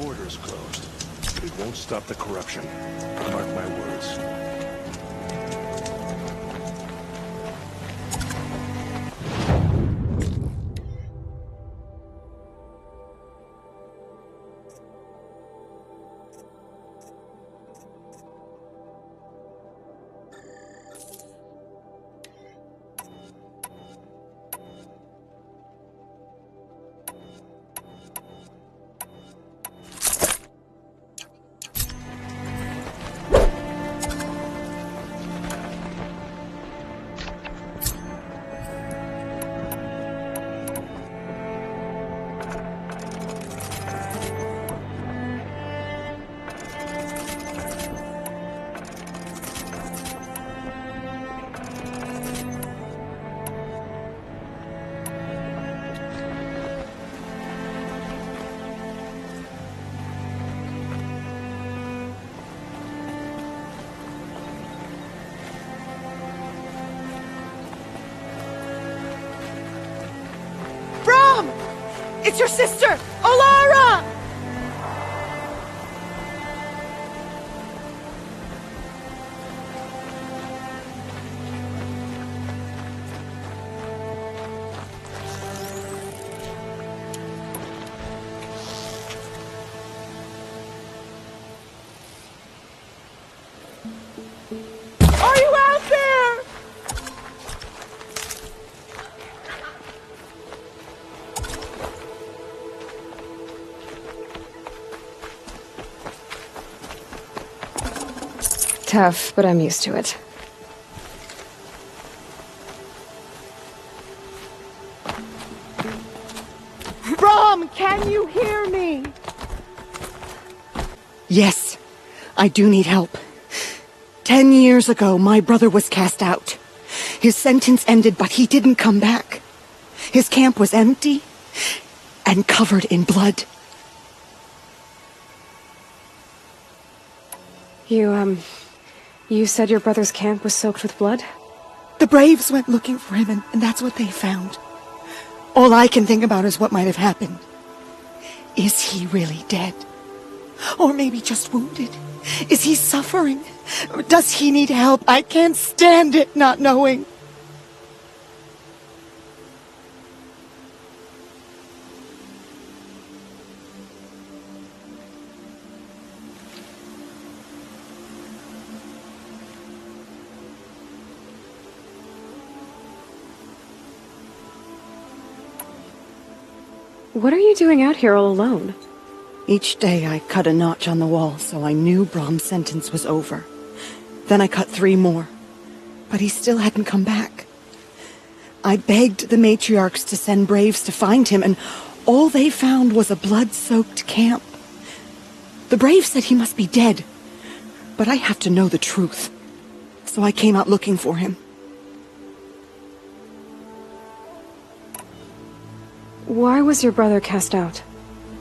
borders closed, but it won't stop the corruption. Mark my words. It's your sister, Alara! Are you out there? Tough, but I'm used to it. Brom, can you hear me? Yes, I do need help. 10 years ago, my brother was cast out. His sentence ended, but he didn't come back. His camp was empty and covered in blood. You said your brother's camp was soaked with blood? The Braves went looking for him, and that's what they found. All I can think about is what might have happened. Is he really dead? Or maybe just wounded? Is he suffering? Does he need help? I can't stand it not knowing. What are you doing out here all alone? Each day I cut a notch on the wall, so I knew Brom's sentence was over. Then I cut 3 more, but he still hadn't come back. I begged the matriarchs to send braves to find him, and all they found was a blood-soaked camp. The braves said he must be dead, but I have to know the truth, so I came out looking for him. Why was your brother cast out?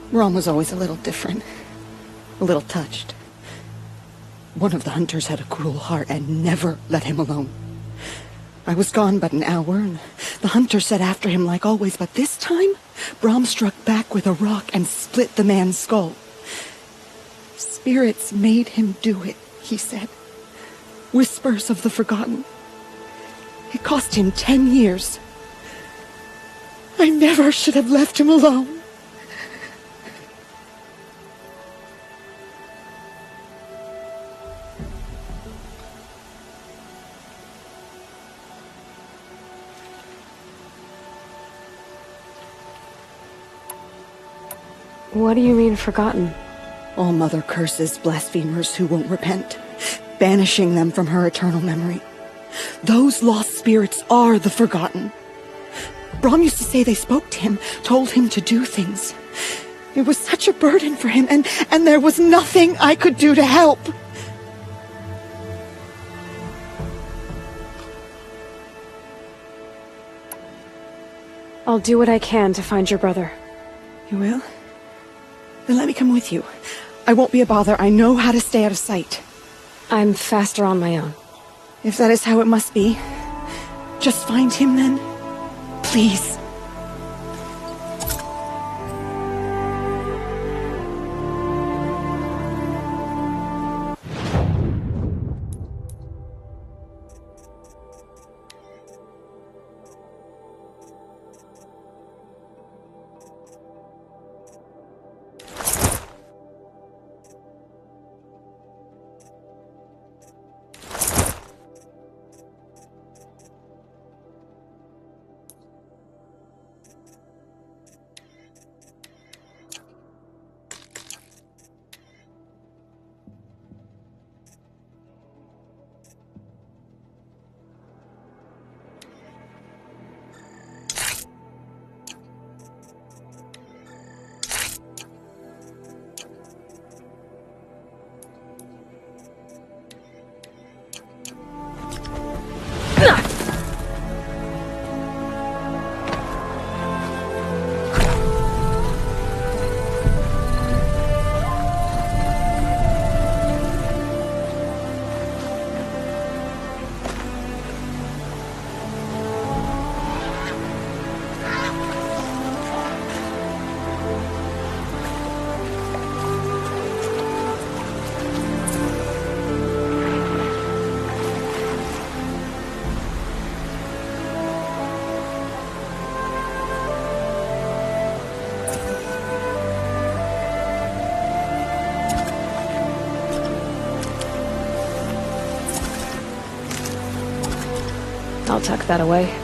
Brom was always a little different, a little touched. One of the hunters had a cruel heart and never let him alone. I was gone but an hour, and the hunter set after him like always, but this time, Brom struck back with a rock and split the man's skull. Spirits made him do it, he said. Whispers of the forgotten. It cost him 10 years. I never should have left him alone. What do you mean, forgotten? All Mother curses blasphemers who won't repent, banishing them from her eternal memory. Those lost spirits are the forgotten. Brom used to say they spoke to him, told him to do things. It was such a burden for him, and there was nothing I could do to help. I'll do what I can to find your brother. You will? Then let me come with you. I won't be a bother. I know how to stay out of sight. I'm faster on my own. If that is how it must be, just find him then. Please. tuck that away.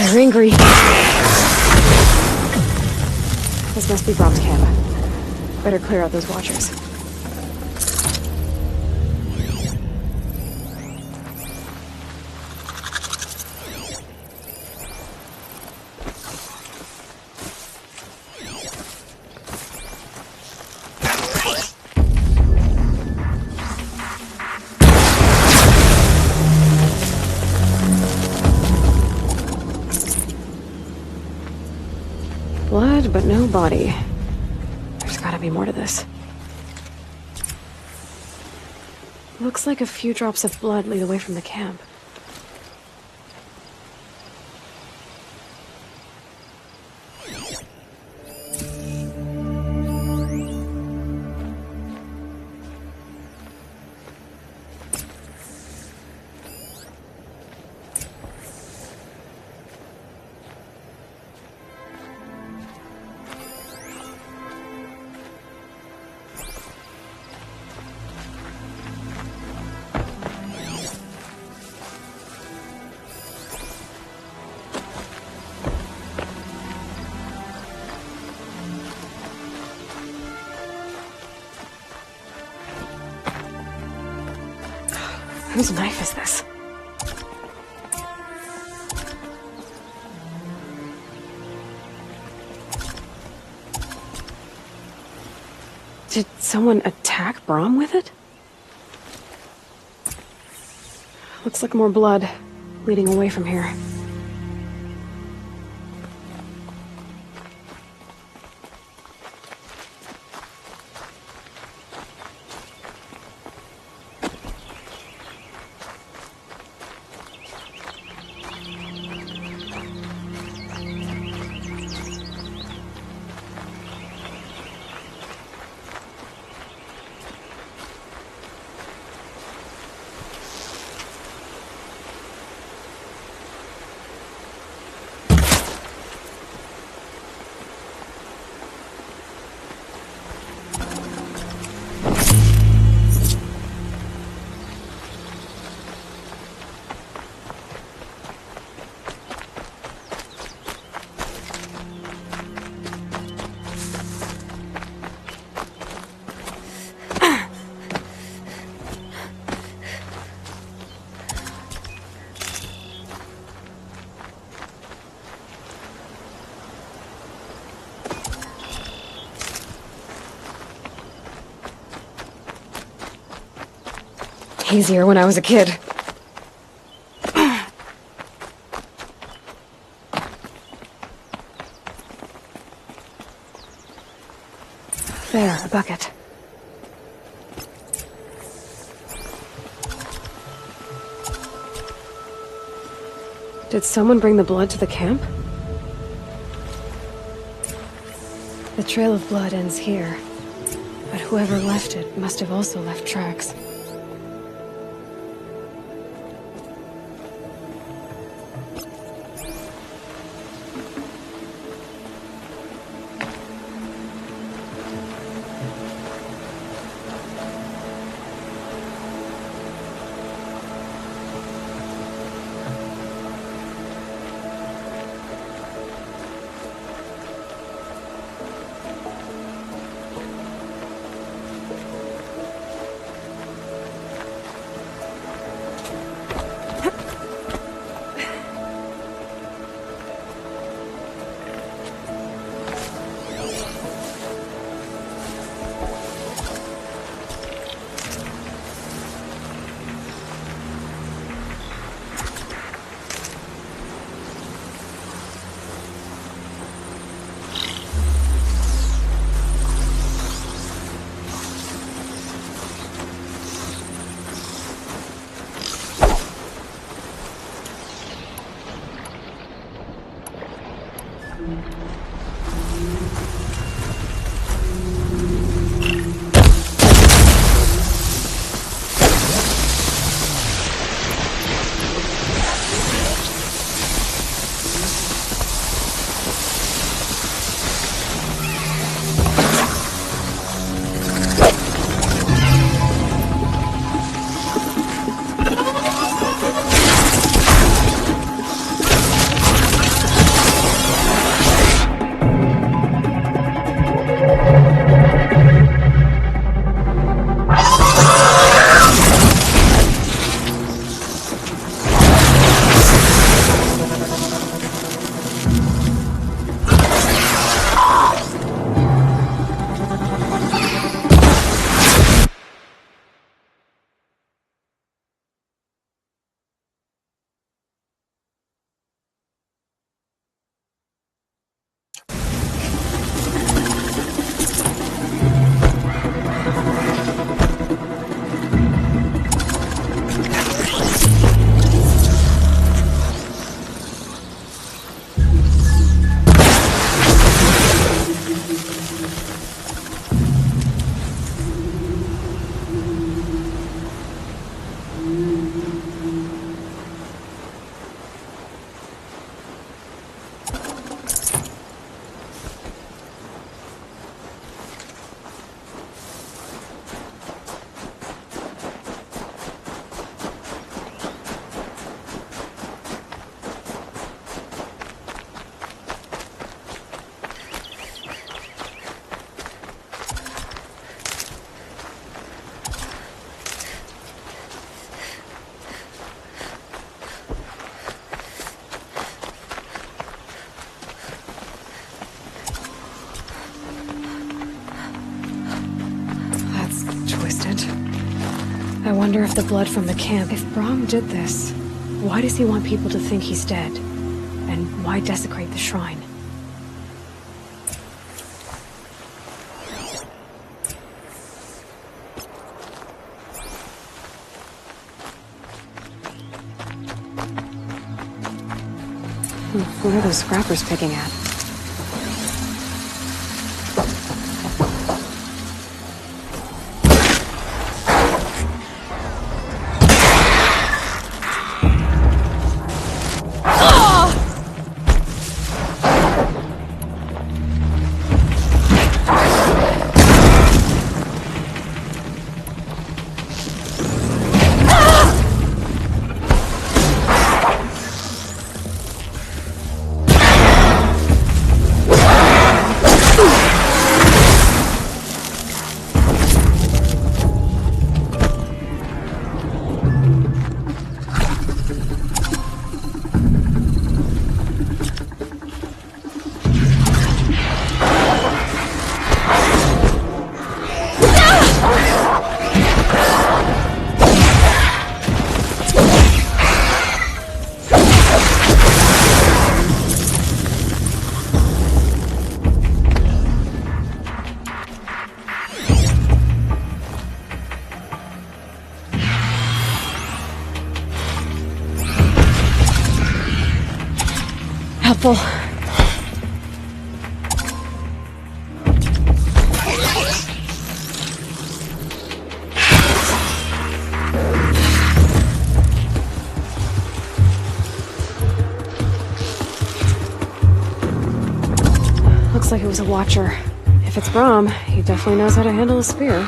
They're angry. This must be Brom's camp. Better clear out those watchers. Blood, but no body. There's gotta be more to this. Looks like a few drops of blood lead away from the camp. Whose knife is this? Did someone attack Brom with it? Looks like more blood leading away from here. Easier when I was a kid. There, a bucket. Did someone bring the blood to the camp? The trail of blood ends here, but whoever left it must have also left tracks. I wonder if the blood from the camp... If Brom did this, why does he want people to think he's dead? And why desecrate the shrine? What are those scrappers picking at? helpful. Looks like it was a watcher. If it's Brom, he definitely knows how to handle a spear.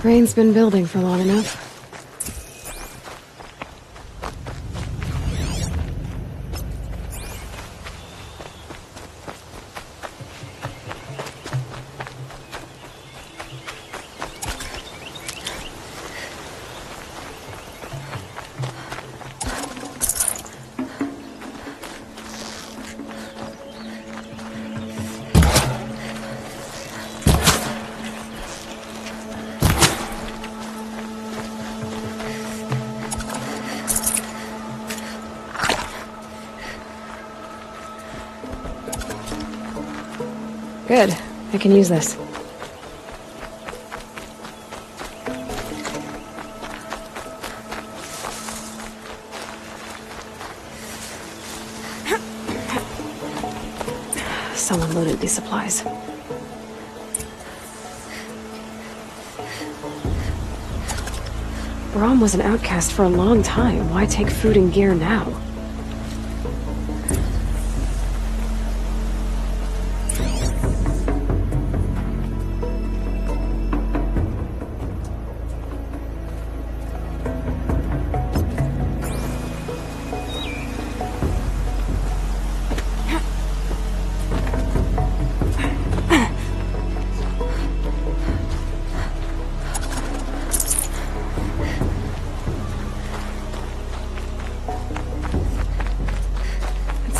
Rain's been building for long enough. Good. I can use this. Someone loaded these supplies. Brom was an outcast for a long time. Why take food and gear now?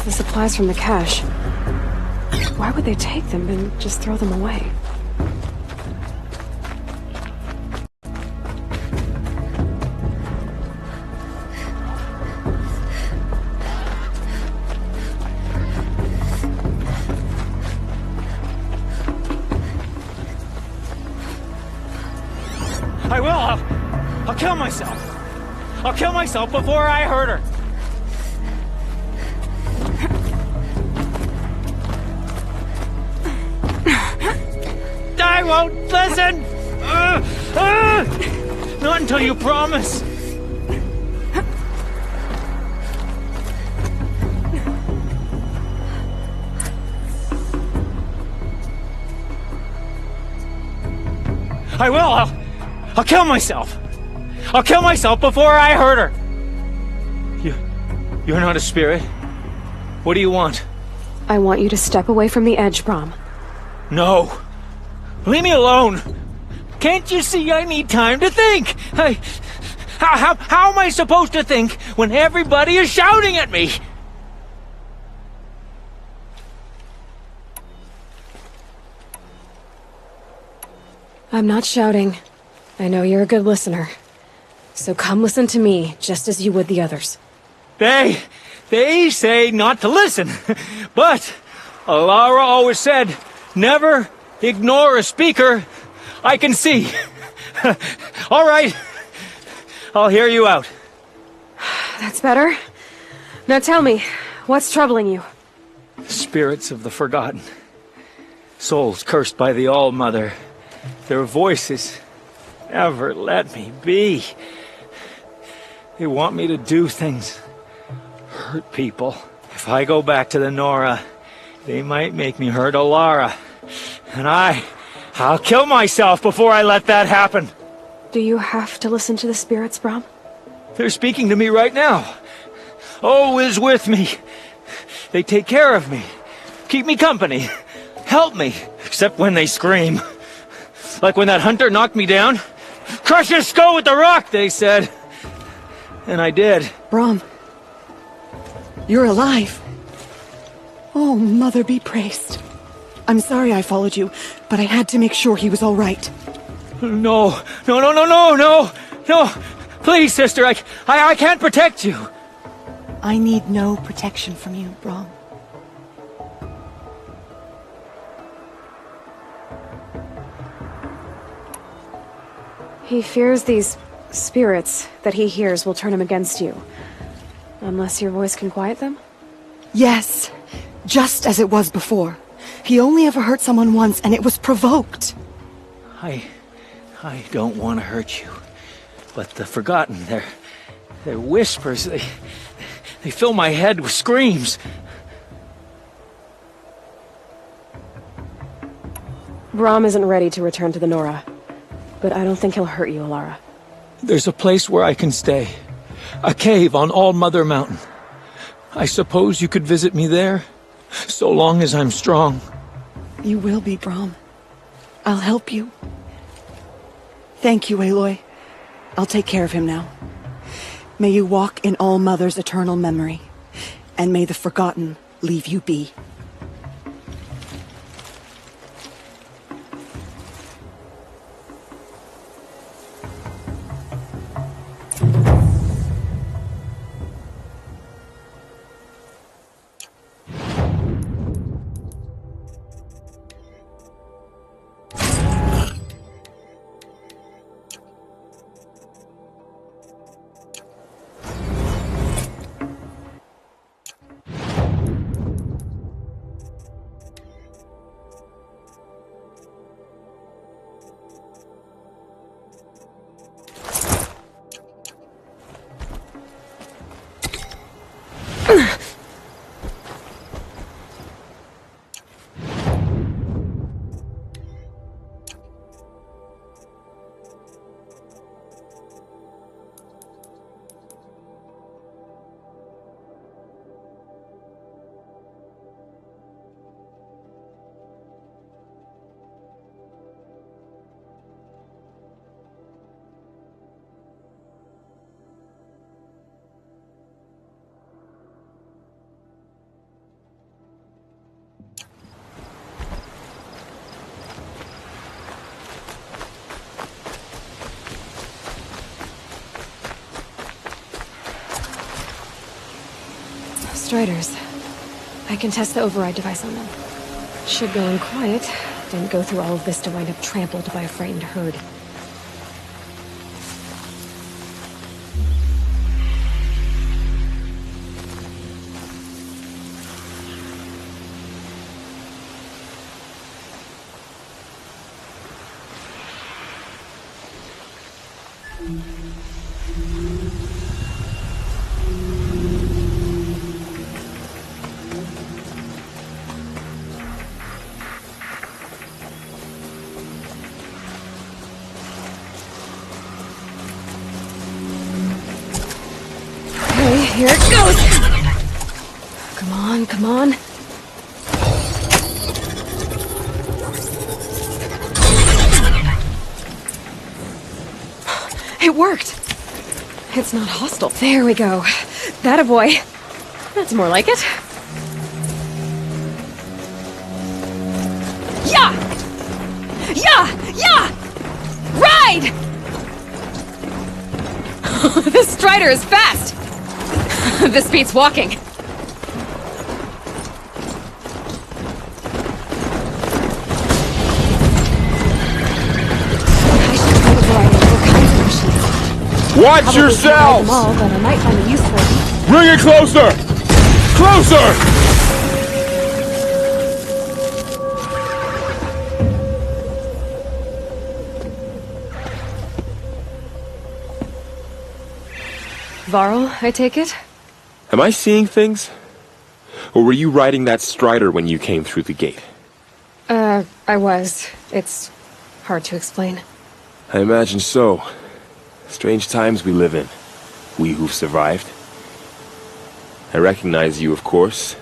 The supplies from the cache. Why would they take them and just throw them away? I will! I'll kill myself! I'll kill myself before I hurt her! I won't listen! Not until you promise! I will! I'll kill myself! I'll kill myself before I hurt her! You're not a spirit. What do you want? I want you to step away from the edge, Brom. No! Leave me alone! Can't you see I need time to think? How am I supposed to think when everybody is shouting at me? I'm not shouting. I know you're a good listener. So come listen to me, just as you would the others. They say not to listen. But Alara always said, never ignore a speaker I can see. All right. I'll hear you out. That's better. Now tell me, what's troubling you? Spirits of the forgotten. Souls cursed by the All-Mother. Their voices never let me be. They want me to do things, hurt people. If I go back to the Nora, They might make me hurt Alara. And I'll kill myself before I let that happen. Do you have to listen to the spirits, Brom? They're speaking to me right now. O is with me. They take care of me, keep me company, help me, except when they scream. Like when that hunter knocked me down. Crush his skull with the rock, they said. And I did. Brom, you're alive. Oh, Mother be praised. I'm sorry I followed you, but I had to make sure he was all right. No. Please, sister, I can't protect you. I need no protection from you, Brom. He fears these spirits that he hears will turn him against you. Unless your voice can quiet them? Yes, just as it was before. He only ever hurt someone once, and it was provoked. I don't want to hurt you. But the Forgotten, their whispers, they fill my head with screams. Brom isn't ready to return to the Nora. But I don't think he'll hurt you, Alara. There's a place where I can stay. A cave on All Mother Mountain. I suppose you could visit me there? So long as I'm strong. You will be, Brom. I'll help you. Thank you, Aloy. I'll take care of him now. May you walk in All Mother's eternal memory, and may the Forgotten leave you be. Striders. I can test the override device on them. Should go in quiet. Didn't go through all of this to wind up trampled by a frightened herd. Here it goes! Come on, come on. It worked! It's not hostile. There we go. That a boy. That's more like it. Yeah! Yeah! Yeah! Ride! This Strider is fast! This beats walking. I should find a variety of all kinds of machines. Watch Probably yourselves! can't ride them all, but I might find a use for them. Bring it closer! Closer! Varl, I take it? Am I seeing things? Or were you riding that strider when you came through the gate? I was. It's hard to explain. I imagine so. Strange times we live in. We who've survived. I recognize you, of course.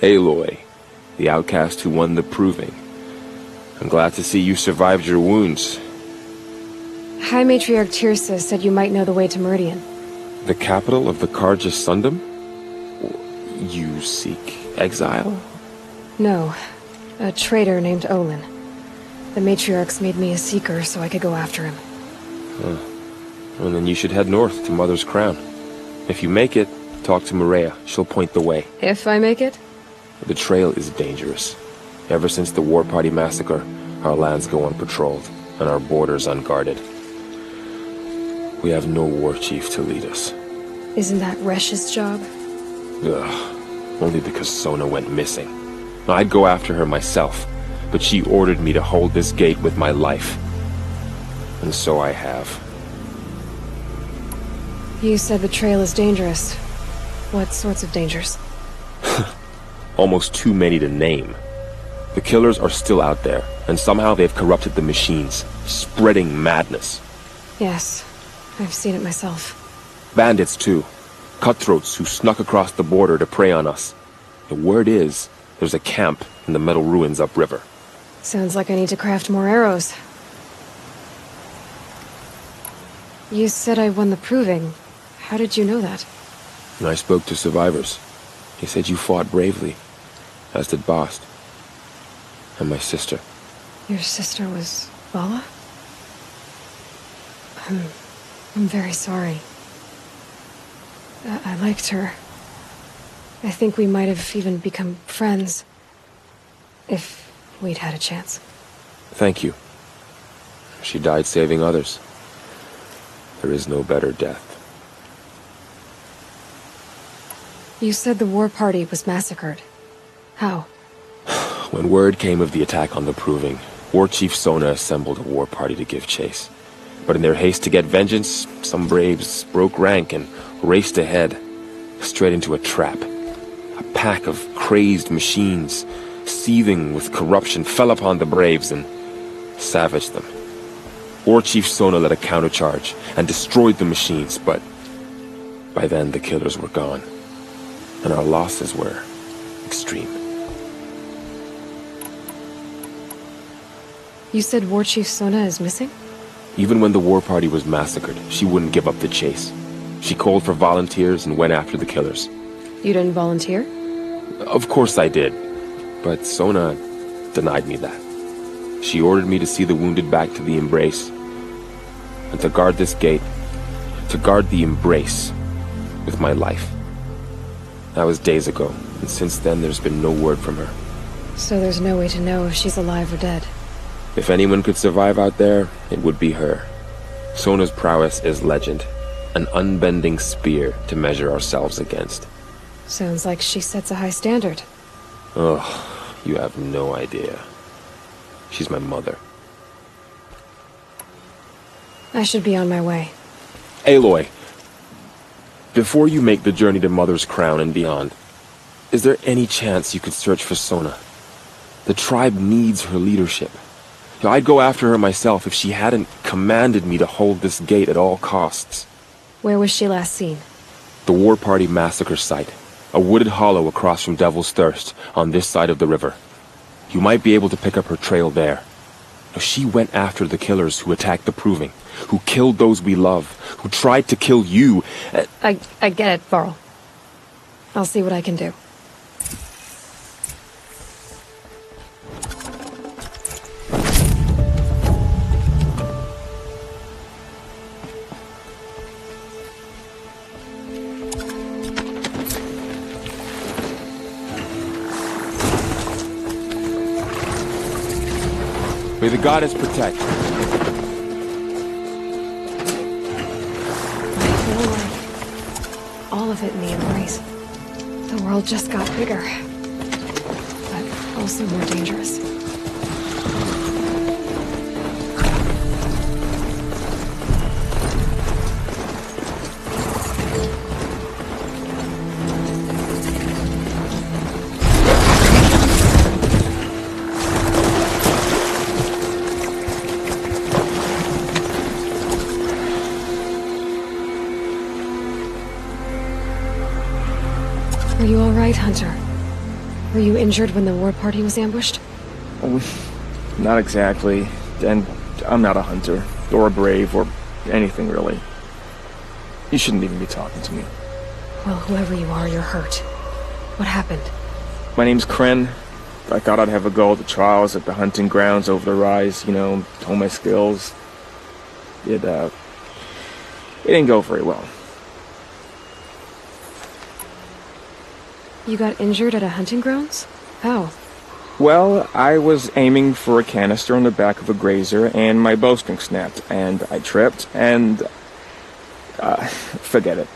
Aloy, the outcast who won the proving. I'm glad to see you survived your wounds. High Matriarch Tirsa said you might know the way to Meridian. The capital of the Karja Sundom? You seek exile? No. A traitor named Olin. The Matriarchs made me a seeker so I could go after him. Well, then you should head north to Mother's Crown. If you make it, talk to Maria. She'll point the way. If I make it? The trail is dangerous. Ever since the War Party massacre, our lands go unpatrolled, and our borders unguarded. We have no war chief to lead us. Isn't that Resh's job? Ugh. Only because Sona went missing. I'd go after her myself, but she ordered me to hold this gate with my life. And so I have. You said the trail is dangerous. What sorts of dangers? Almost too many to name. The killers are still out there, and somehow they've corrupted the machines, spreading madness. Yes, I've seen it myself. Bandits, too. Cutthroats who snuck across the border to prey on us. The word is, there's a camp in the metal ruins upriver. Sounds like I need to craft more arrows. You said I won the proving. How did you know that? I spoke to survivors. He said you fought bravely, as did Bast. And my sister. Your sister was Vala? I'm very sorry. I liked her. I think we might have even become friends. If we'd had a chance. Thank you. She died saving others. There is no better death. You said the war party was massacred. How? When word came of the attack on the Proving, War Chief Sona assembled a war party to give chase. But in their haste to get vengeance, some braves broke rank and raced ahead, straight into a trap. A pack of crazed machines, seething with corruption, fell upon the braves and savaged them. War Chief Sona led a countercharge and destroyed the machines, but by then the killers were gone, and our losses were extreme. You said War Chief Sona is missing? Even when the war party was massacred, she wouldn't give up the chase. She called for volunteers and went after the killers. You didn't volunteer? Of course I did, but Sona denied me that. She ordered me to see the wounded back to the Embrace, and to guard this gate, to guard the Embrace with my life. That was days ago, and since then there's been no word from her. So there's no way to know if she's alive or dead. If anyone could survive out there, it would be her. Sona's prowess is legend, an unbending spear to measure ourselves against. Sounds like she sets a high standard. Oh, you have no idea. She's my mother. I should be on my way. Aloy, before you make the journey to Mother's Crown and beyond, is there any chance you could search for Sona? The tribe needs her leadership. I'd go after her myself if she hadn't commanded me to hold this gate at all costs. Where was she last seen? The War Party massacre site. A wooded hollow across from Devil's Thirst, on this side of the river. You might be able to pick up her trail there. She went after the killers who attacked the Proving, who killed those we love, who tried to kill you. I get it, Varl. I'll see what I can do. May the goddess protect. My whole life. All of it in the Embrace. The world just got bigger. But also more dangerous. Are you alright, Hunter? Were you injured when the war party was ambushed? Not exactly. And I'm not a hunter, or a brave, or anything really. You shouldn't even be talking to me. Well, whoever you are, you're hurt. What happened? My name's Kren. I thought I'd have a go at the trials at the hunting grounds over the rise, you know, hone my skills. It didn't go very well. You got injured at a hunting grounds? How? Well, I was aiming for a canister on the back of a grazer, and my bowstring snapped, and I tripped, and... forget it.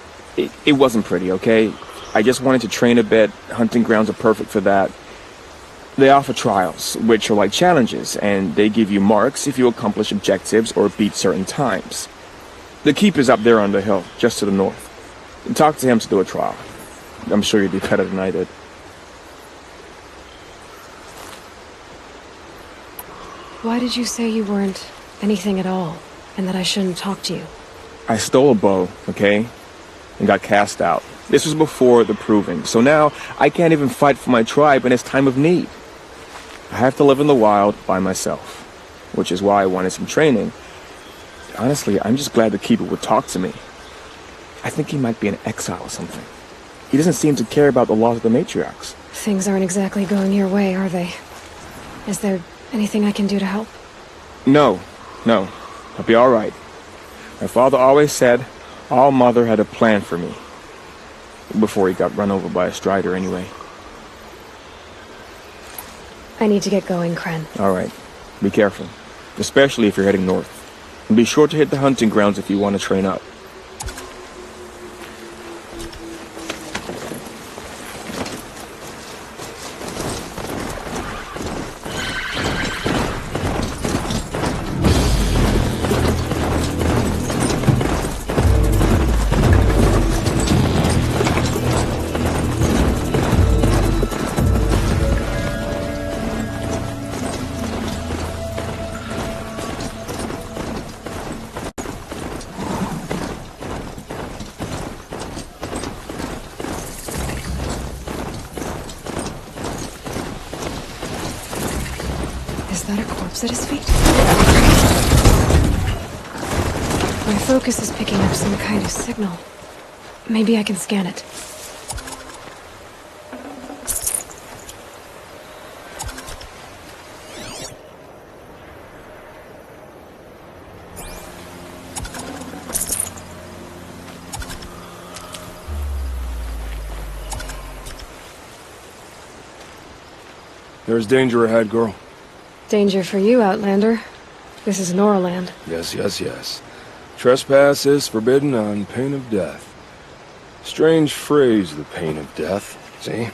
It wasn't pretty, okay? I just wanted to train a bit. Hunting grounds are perfect for that. They offer trials, which are like challenges, and they give you marks if you accomplish objectives or beat certain times. The keep is up there on the hill, just to the north. Talk to him to do a trial. I'm sure you'd do better than I did. Why did you say you weren't anything at all, and that I shouldn't talk to you? I stole a bow, okay? And got cast out. This was before the proving, so now I can't even fight for my tribe in its time of need. I have to live in the wild by myself, which is why I wanted some training. Honestly, I'm just glad the Keeper would talk to me. I think he might be in exile or something. He doesn't seem to care about the laws of the matriarchs. Things aren't exactly going your way, are they? Is there anything I can do to help? No. I'll be alright. My father always said All Mother had a plan for me. Before he got run over by a strider, anyway. I need to get going, Kren. Alright. Be careful. Especially if you're heading north. And be sure to hit the hunting grounds if you want to train up. Is that a corpse at his feet? My focus is picking up some kind of signal. Maybe I can scan it. There's danger ahead, girl. Danger for you, Outlander. This is Norland. Yes. Trespass is forbidden on pain of death. Strange phrase, the pain of death. See?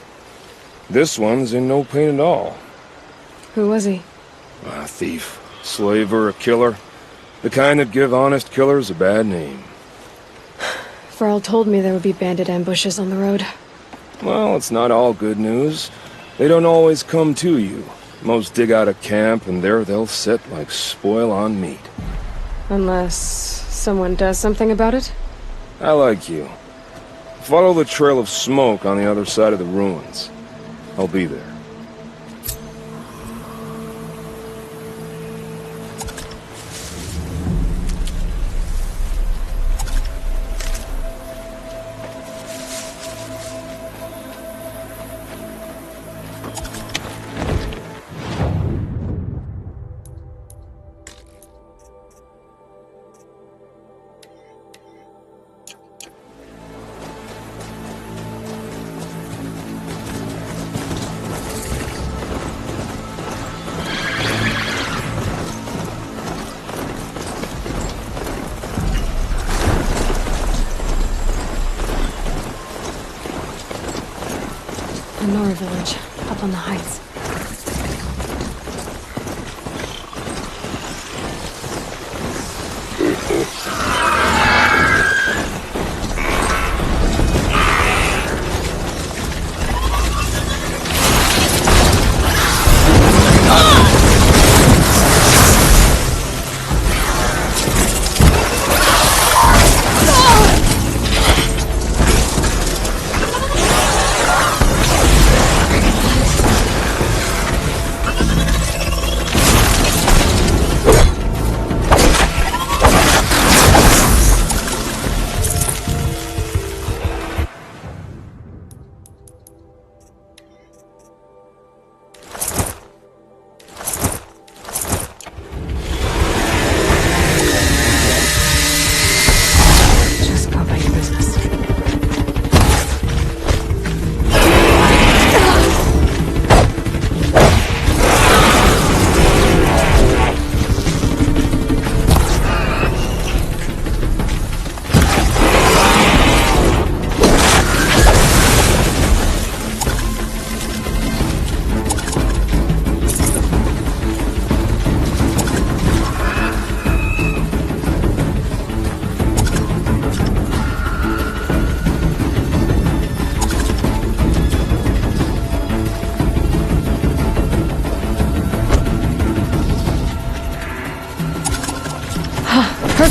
This one's in no pain at all. Who was he? A thief, slaver, a killer. The kind that give honest killers a bad name. Farrell told me there would be bandit ambushes on the road. Well, it's not all good news. They don't always come to you. Most dig out a camp, and there they'll sit like spoil on meat. Unless someone does something about it? I like you. Follow the trail of smoke on the other side of the ruins. I'll be there. Nora village, up on the heights.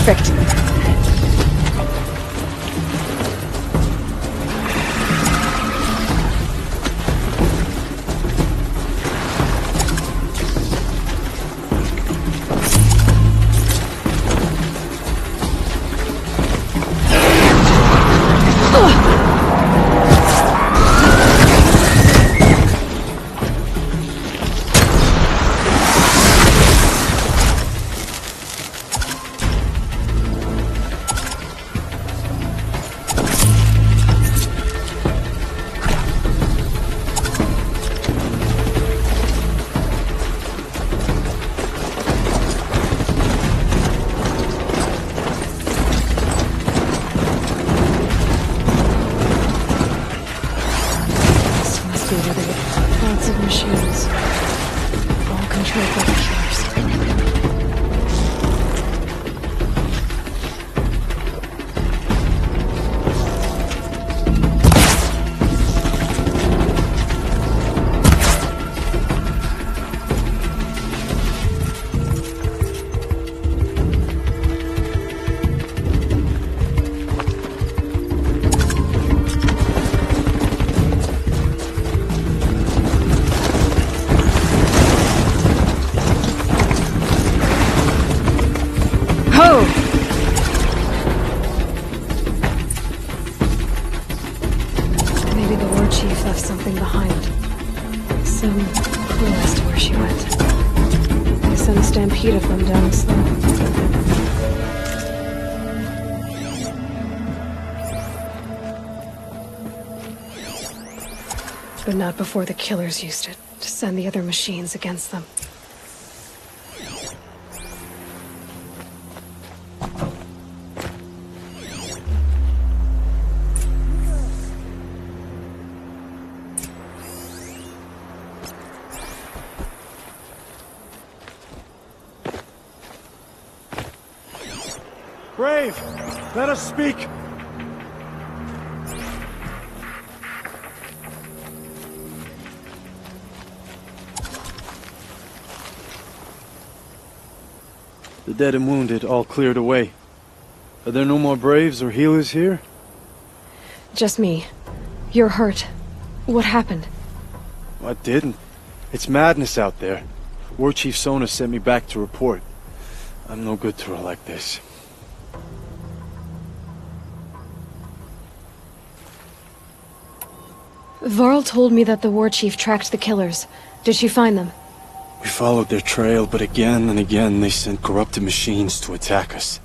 Perfect. Lots of machines, all controlled by the killers. Maybe the war chief left something behind. Some clue as to where she went. I sent a stampede of them down the slope. But not before the killers used it to send the other machines against them. Brave, let us speak. The dead and wounded all cleared away. Are there no more braves or healers here? Just me. You're hurt. What happened? I didn't. It's madness out there. War Chief Sona sent me back to report. I'm no good to her like this. Varl told me that the war chief tracked the killers. Did she find them? We followed their trail, but again and again they sent corrupted machines to attack us.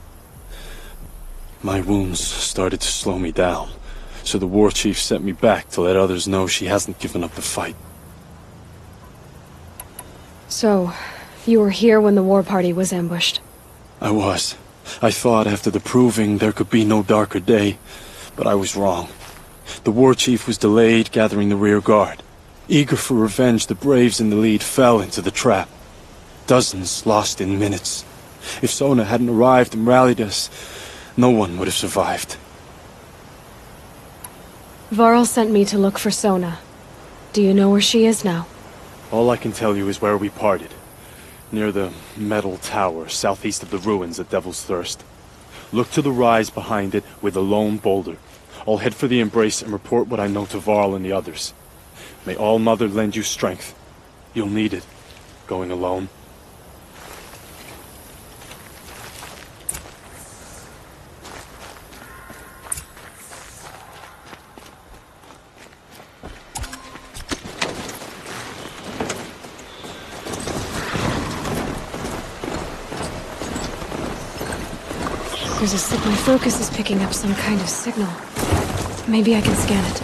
My wounds started to slow me down, so the war chief sent me back to let others know she hasn't given up the fight. So, you were here when the war party was ambushed? I was. I thought after the proving there could be no darker day, but I was wrong. The war chief was delayed gathering the rear guard. Eager for revenge, the braves in the lead fell into the trap. Dozens lost in minutes. If Sona hadn't arrived and rallied us, no one would have survived. Varl sent me to look for Sona. Do you know where she is now? All I can tell you is where we parted. Near the metal tower, southeast of the ruins at Devil's Thirst. Look to the rise behind it with a lone boulder. I'll head for the embrace and report what I know to Varl and the others. May All Mother lend you strength. You'll need it, going alone. My focus is picking up some kind of signal. Maybe I can scan it.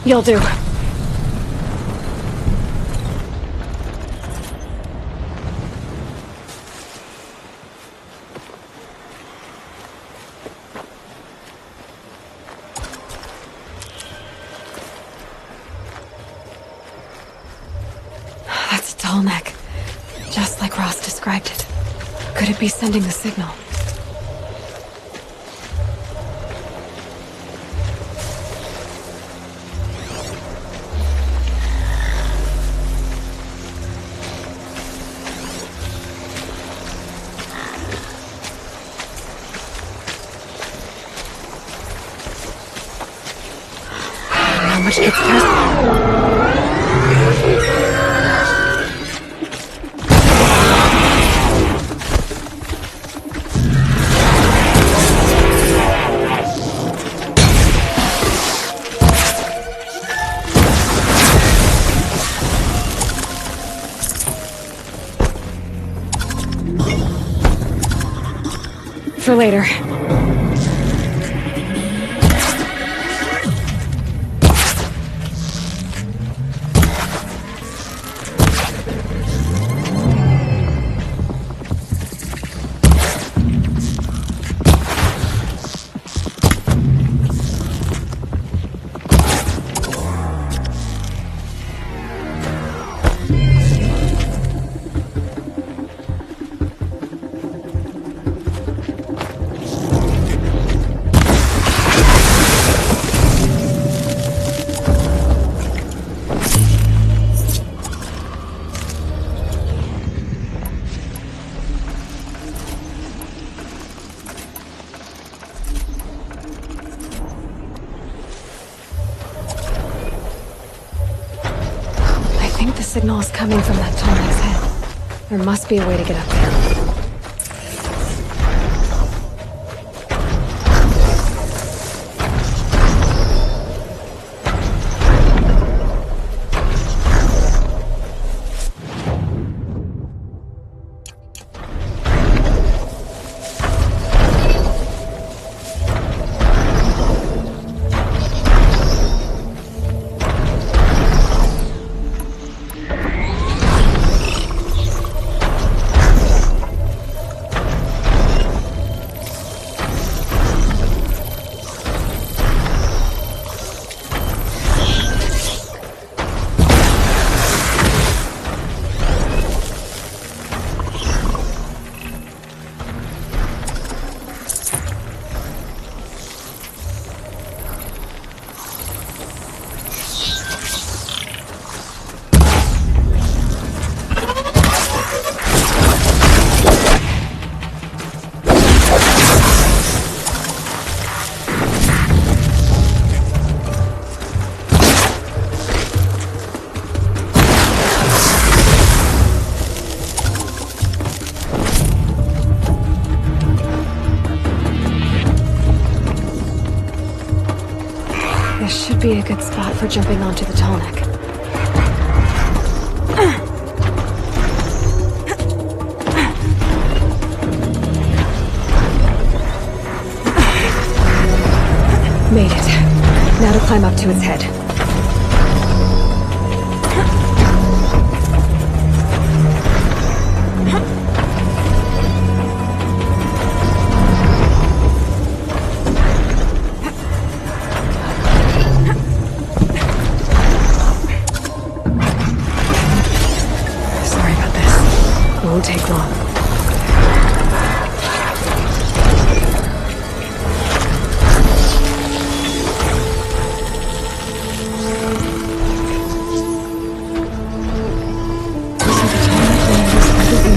You'll do. That's a tall neck. Just like Ross described it. Could it be sending the signal? How much gets past? For later. The signal is coming from that Tomek's head. There must be a way to get up there. This should be a good spot for jumping onto the tall neck. Made it. Now to climb up to its head. Sorry about this. It won't take long.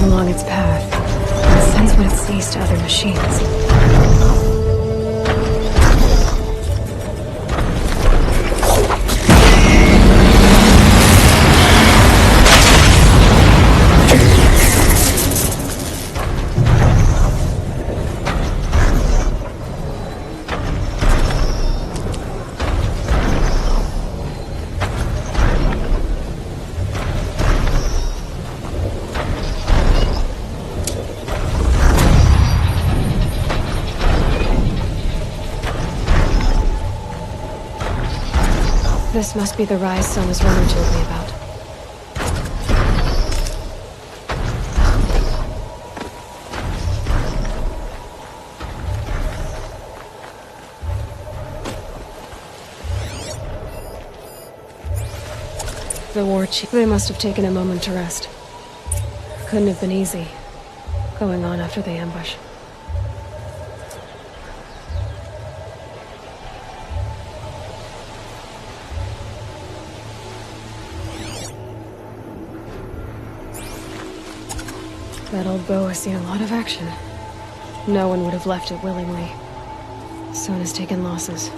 Along its path, and sends what it sees to other machines. This must be the rise Sona's runner told me about. The war chief. They must have taken a moment to rest. Couldn't have been easy, going on after the ambush. That old bow has seen a lot of action. No one would have left it willingly. Sona's taken losses.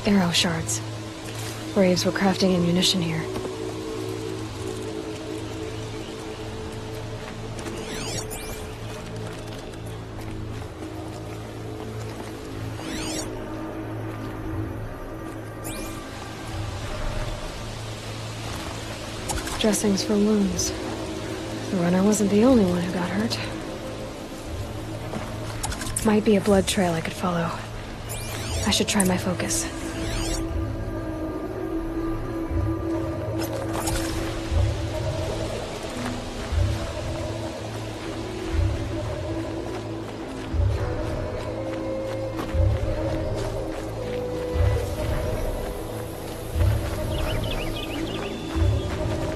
Arrow shards. Braves were crafting ammunition here. Dressings for wounds. The runner wasn't the only one who got hurt. Might be a blood trail I could follow. I should try my focus.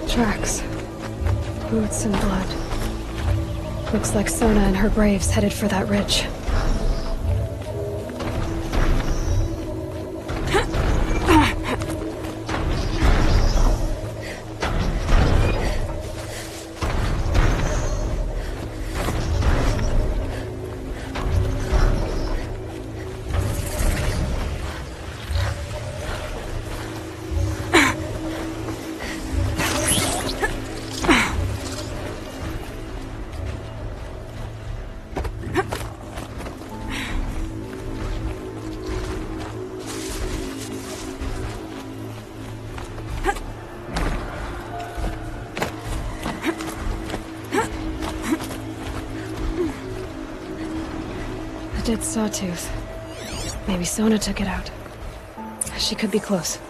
Tracks. Boots and blood. Looks like Sona and her braves headed for that ridge. A dead sawtooth. Maybe Sona took it out. She could be close.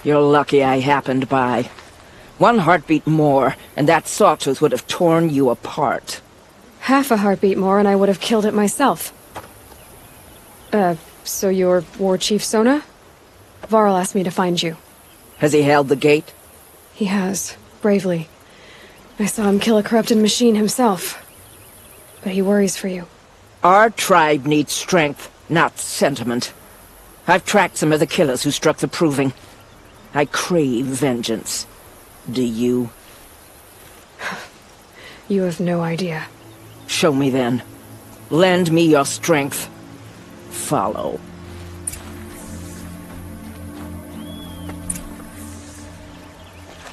You're lucky I happened by. One heartbeat more, and that sawtooth would have torn you apart. Half a heartbeat more and I would have killed it myself. So you're War Chief Sona? Varl asked me to find you. Has he held the gate? He has, bravely. I saw him kill a corrupted machine himself. But he worries for you. Our tribe needs strength, not sentiment. I've tracked some of the killers who struck the Proving. I crave vengeance. Do you? You have no idea. Show me then. Lend me your strength. Follow.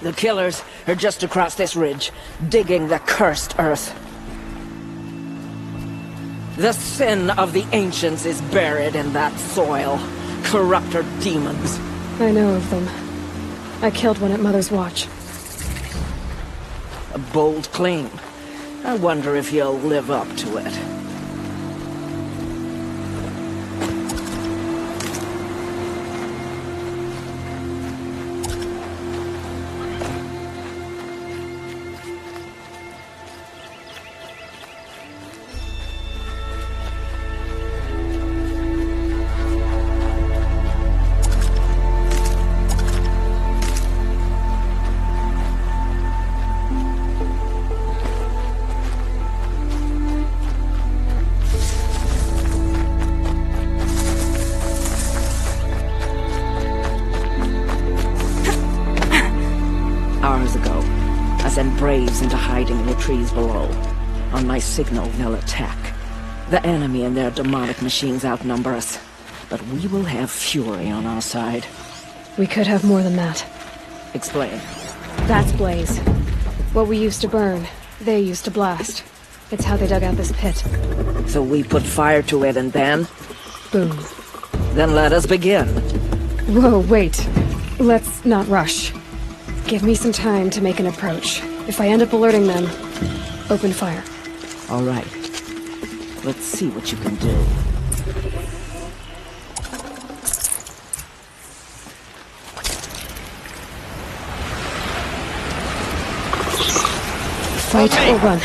The killers are just across this ridge, digging the cursed earth. The sin of the ancients is buried in that soil. Corrupter demons. I know of them. I killed one at Mother's Watch. A bold claim. I wonder if you'll live up to it. send Braves into hiding in the trees below. On my signal, they'll attack. The enemy and their demonic machines outnumber us, but we will have fury on our side. We could have more than that. Explain. That's Blaze. What we used to burn, they used to blast. It's how they dug out this pit. So we put fire to it and then? Boom. Then let us begin. Whoa, wait. Let's not rush. Give me some time to make an approach. If I end up alerting them, open fire. All right. Let's see what you can do. Fight or run.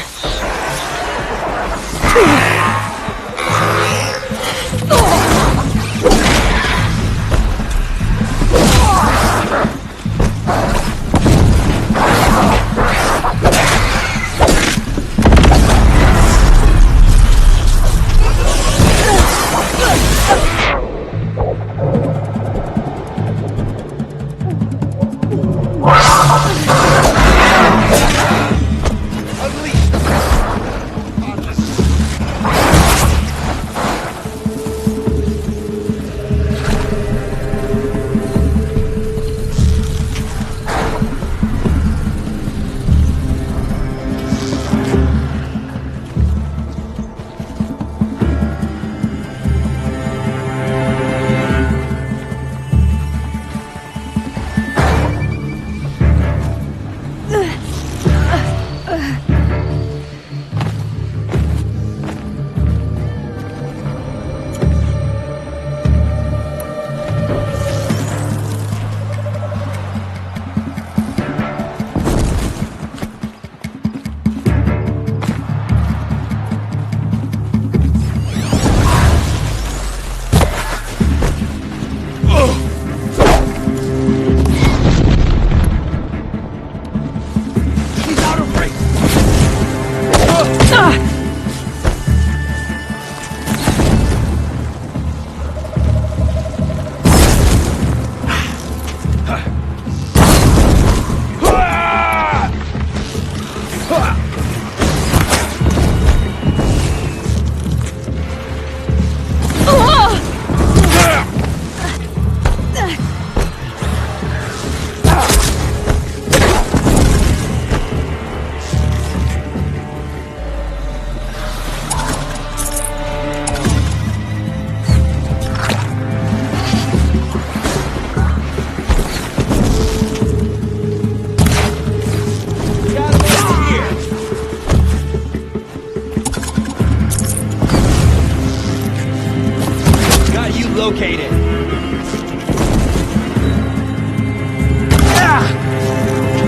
Located.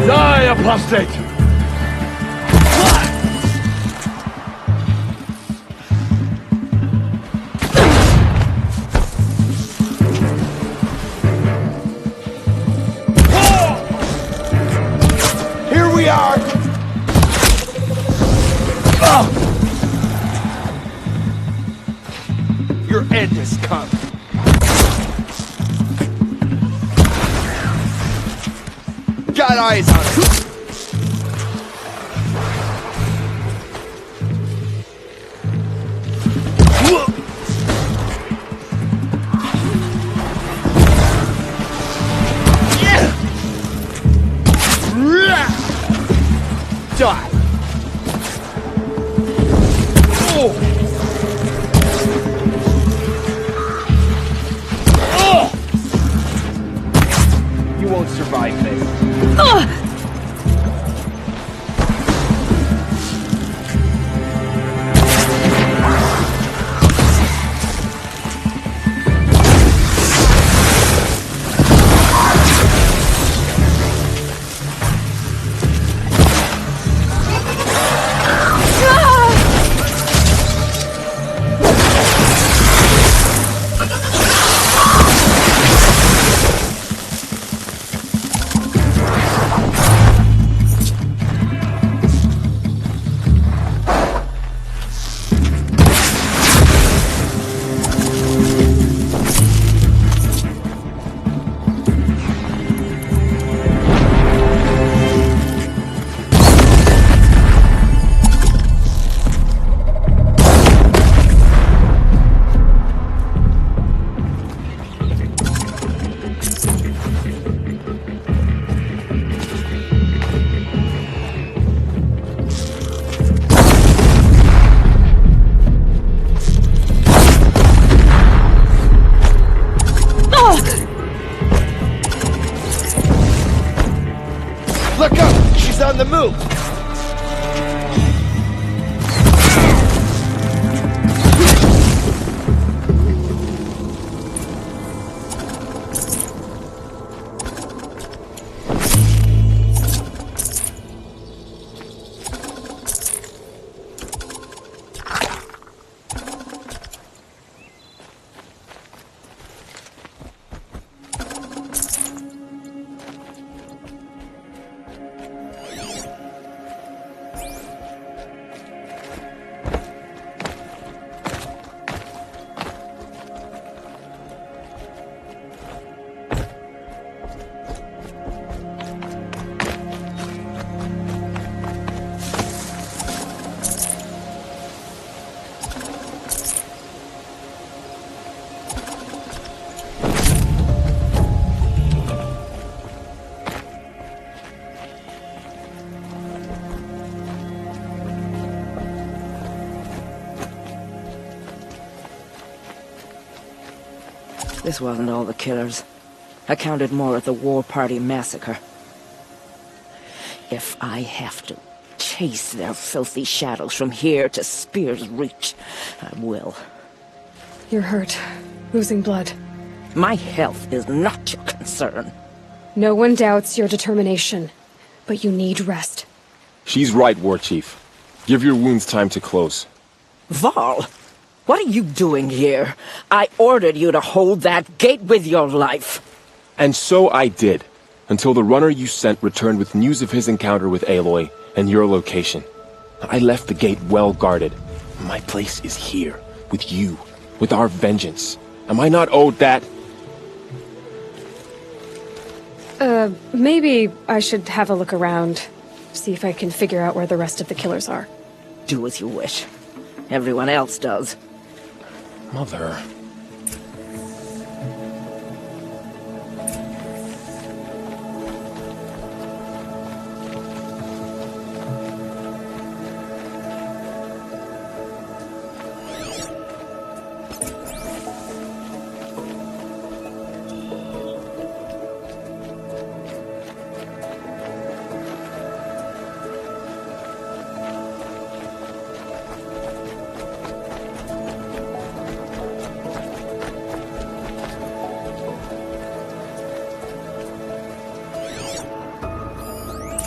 Die, apostate! Here we are! Your end has come. Got eyes on it. Die. You won't survive this. the move! This wasn't all the killers. I counted more at the War Party massacre. If I have to chase their filthy shadows from here to Spear's Reach, I will. You're hurt. Losing blood. My health is not your concern. No one doubts your determination, but you need rest. She's right, War Chief. Give your wounds time to close. Varl, what are you doing here? I ordered you to hold that gate with your life. And so I did, until the runner you sent returned with news of his encounter with Aloy and your location. I left the gate well guarded. My place is here, with you, with our vengeance. Am I not owed that? Maybe I should have a look around. See if I can figure out where the rest of the killers are. Do as you wish. Everyone else does. Mother...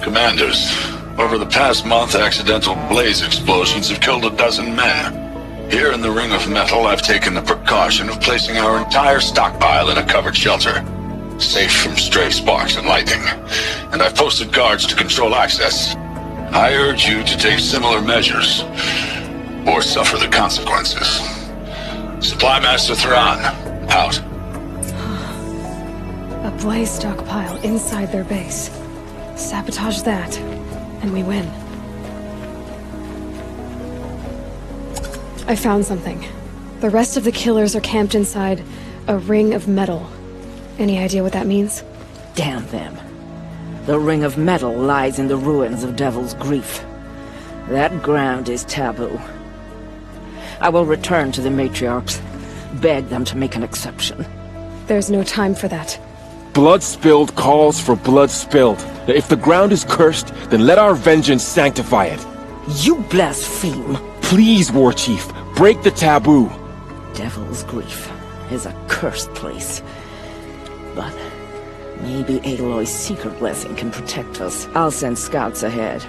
Commanders, over the past month, accidental blaze explosions have killed 12 men. Here in the Ring of Metal, I've taken the precaution of placing our entire stockpile in a covered shelter, safe from stray sparks and lightning, and I've posted guards to control access. I urge you to take similar measures, or suffer the consequences. Supply Master Thrawn, out. A blaze stockpile inside their base. Sabotage that, and we win. I found something. The rest of the killers are camped inside a ring of metal. Any idea what that means? Damn them. The Ring of Metal lies in the ruins of Devil's Grief. That ground is taboo. I will return to the matriarchs, beg them to make an exception. There's no time for that. Blood spilled calls for blood spilled. If the ground is cursed, then let our vengeance sanctify it. You blaspheme! Please, War Chief, break the taboo. Devil's Grief is a cursed place. But maybe Aloy's secret blessing can protect us. I'll send scouts ahead.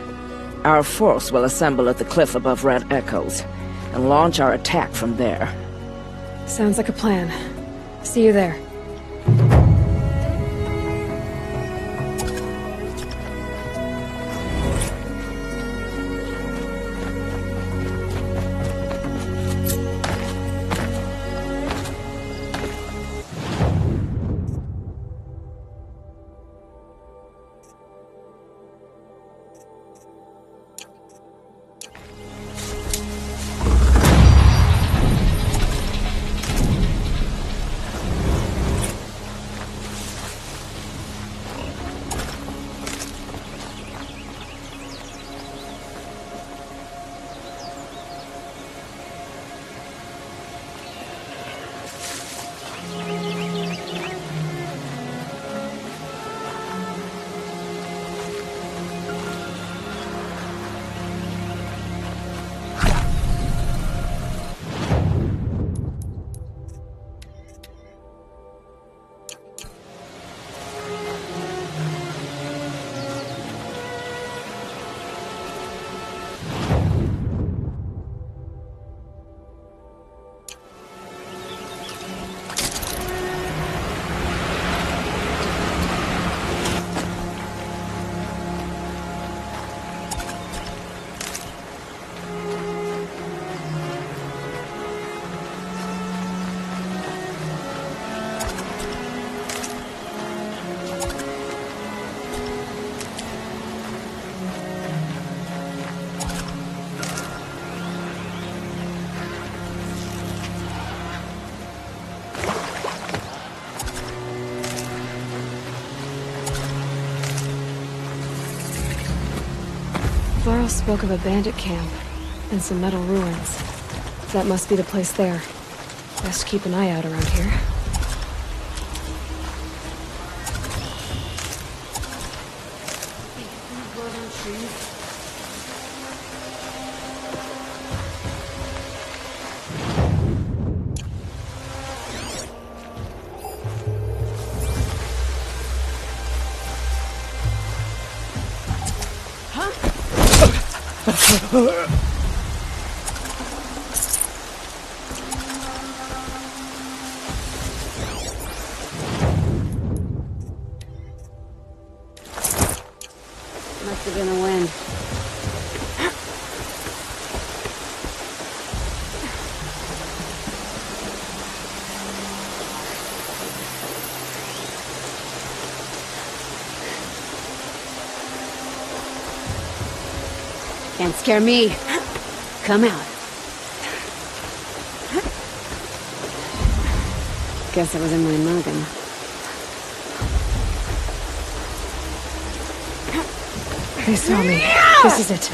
Our force will assemble at the cliff above Red Echoes, and launch our attack from there. Sounds like a plan. See you there. Varl spoke of a bandit camp and some metal ruins. That must be the place there. Best keep an eye out around here. Must have been the wind. Can't scare me. Come out. Guess it was in my noggin. They saw me. This is it.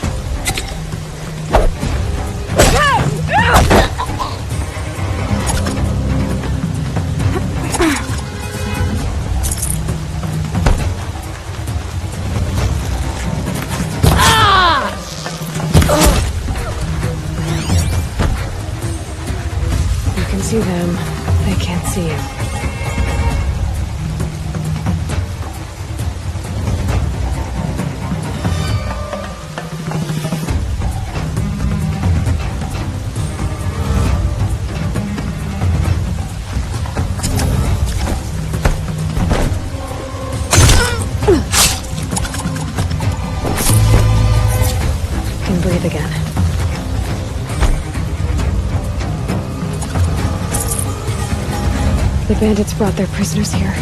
You can see them. They can't see you. Breathe again. The bandits brought their prisoners here.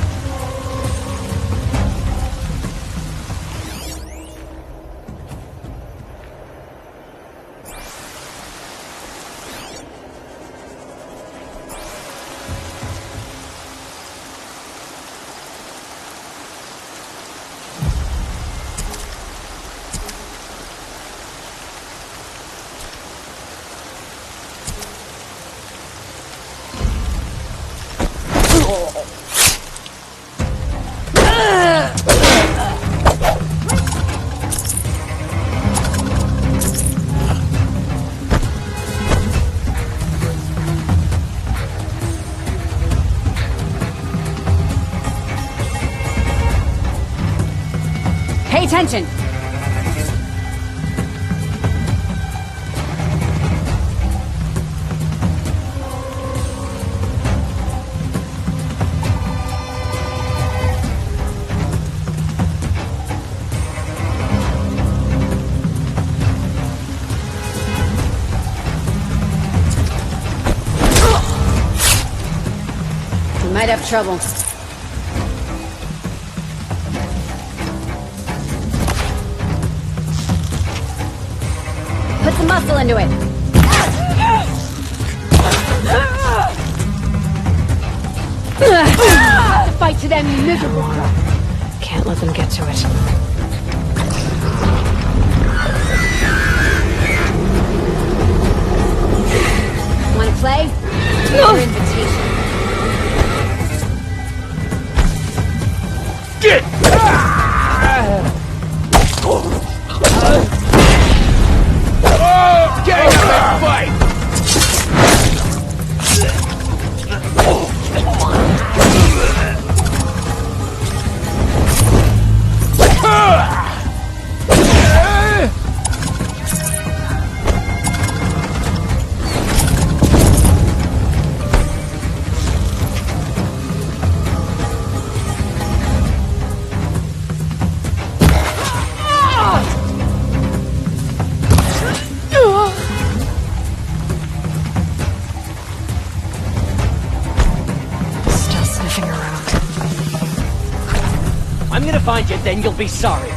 Pay attention! We might have trouble. Put some muscle into it. Fight to them, you miserable crap. Can't let them get to it. Want to play? Your invitation. Get! Gang up and fight! I'm gonna find you, then you'll be sorry.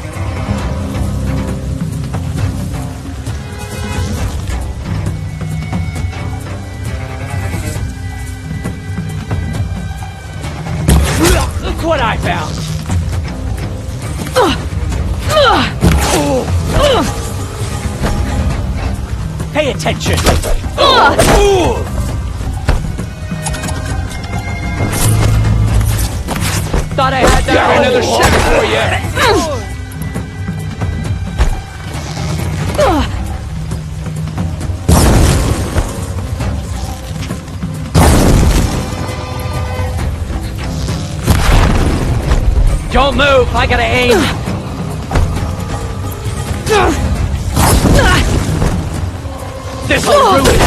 Look what I found! Pay attention! Thought I had that another shot for you! Don't move! I gotta aim! This'll ruin it!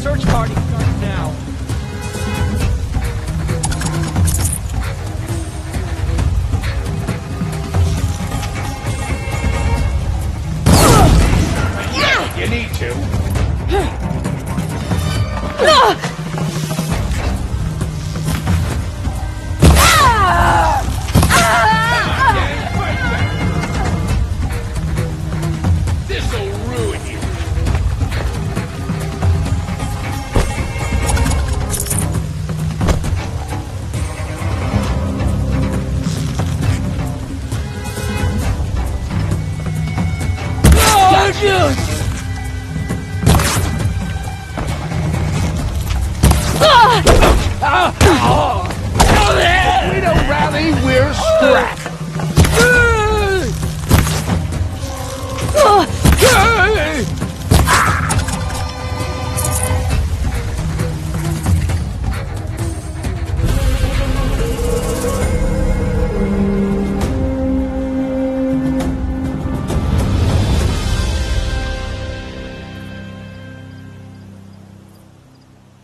Search party starts now. You need to. This'll ruin you. We don't rally, we're strapped.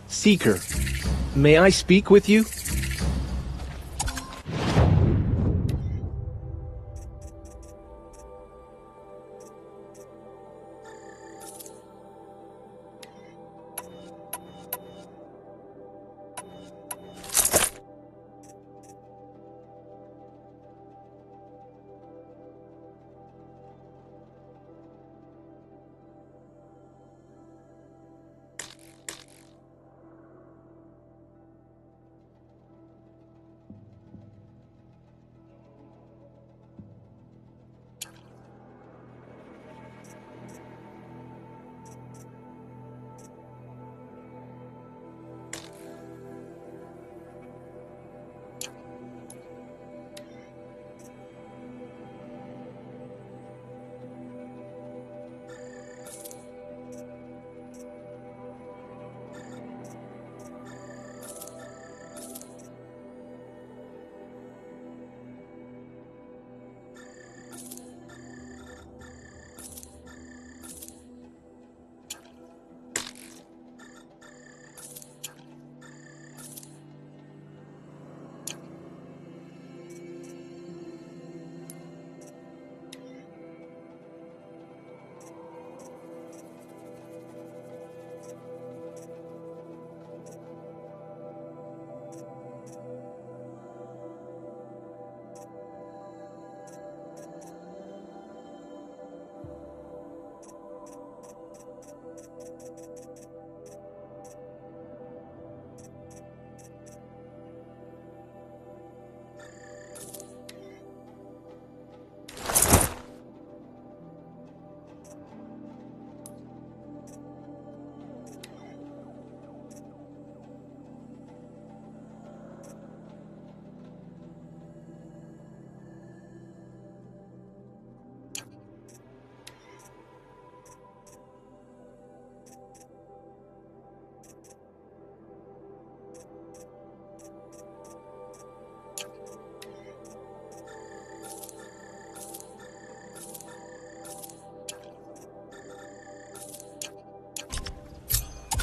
Seeker, may I speak with you?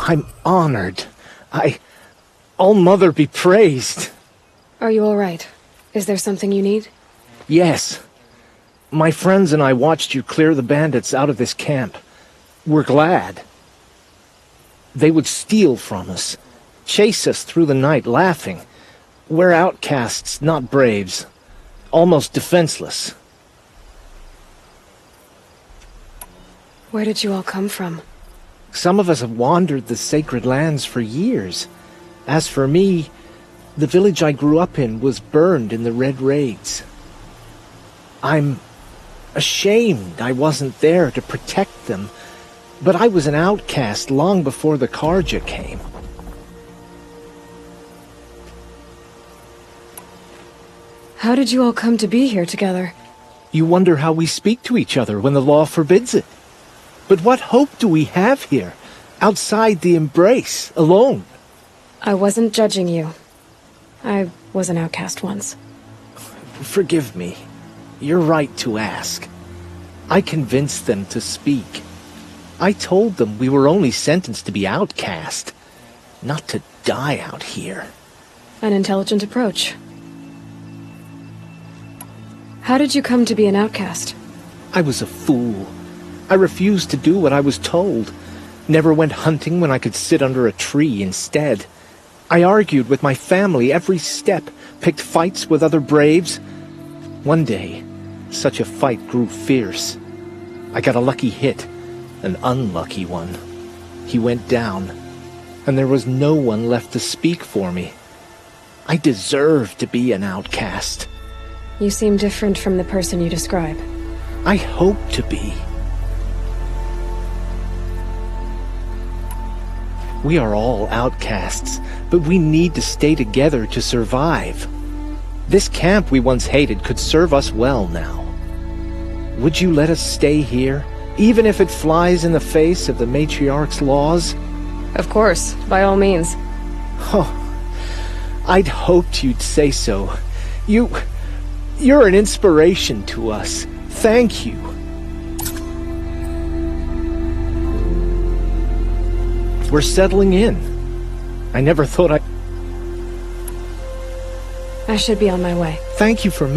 I'm honored. All-Mother be praised. Are you all right? Is there something you need? Yes. My friends and I watched you clear the bandits out of this camp. We're glad. They would steal from us, chase us through the night laughing. We're outcasts, not braves. almost defenseless. Where did you all come from? Some of us have wandered the sacred lands for years. As for me, the village I grew up in was burned in the Red Raids. I'm ashamed I wasn't there to protect them, but I was an outcast long before the Karja came. How did you all come to be here together? You wonder how we speak to each other when the law forbids it. But what hope do we have here, outside the embrace, alone? I wasn't judging you. I was an outcast once. Forgive me. You're right to ask. I convinced them to speak. I told them we were only sentenced to be outcast, not to die out here. An intelligent approach. How did you come to be an outcast? I was a fool. I refused to do what I was told. Never went hunting when I could sit under a tree instead. I argued with my family every step, picked fights with other braves. One day, such a fight grew fierce. I got a lucky hit, an unlucky one. He went down, and there was no one left to speak for me. I deserved to be an outcast. You seem different from the person you describe. I hope to be. We are all outcasts, but we need to stay together to survive. This camp we once hated could serve us well now. Would you let us stay here, even if it flies in the face of the matriarch's laws? Of course, by all means. Oh, I'd hoped you'd say so. You're an inspiration to us. Thank you. We're settling in. I never thought I should be on my way. Thank you for...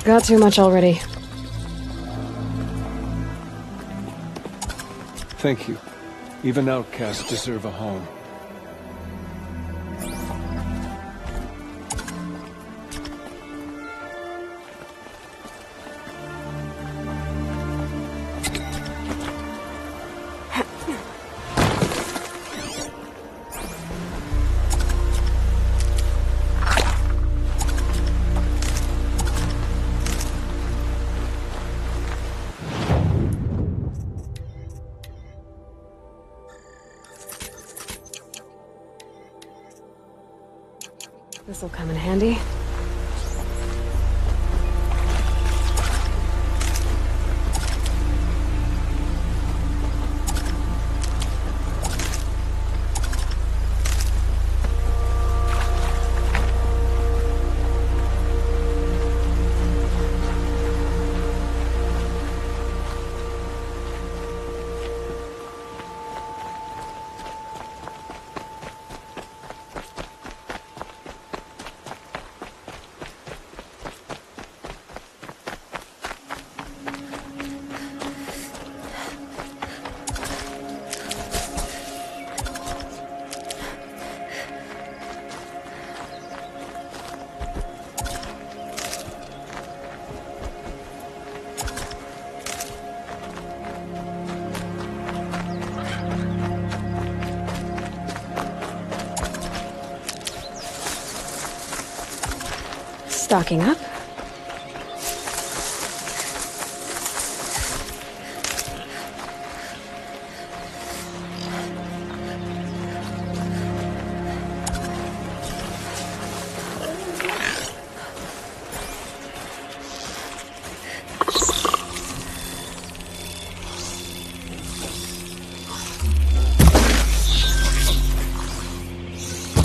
got too much already. Thank you. Even outcasts deserve a home. This'll come in handy. Stocking up.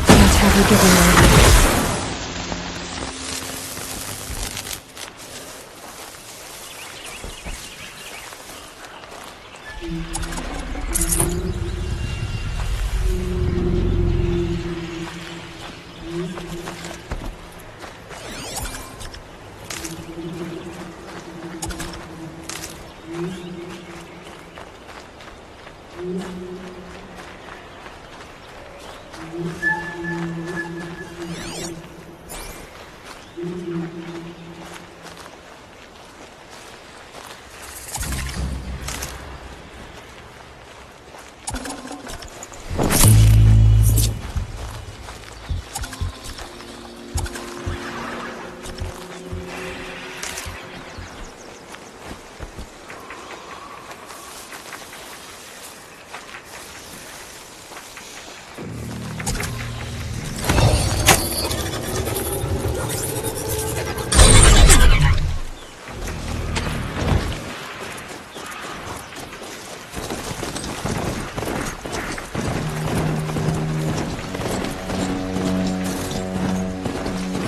What have you given me?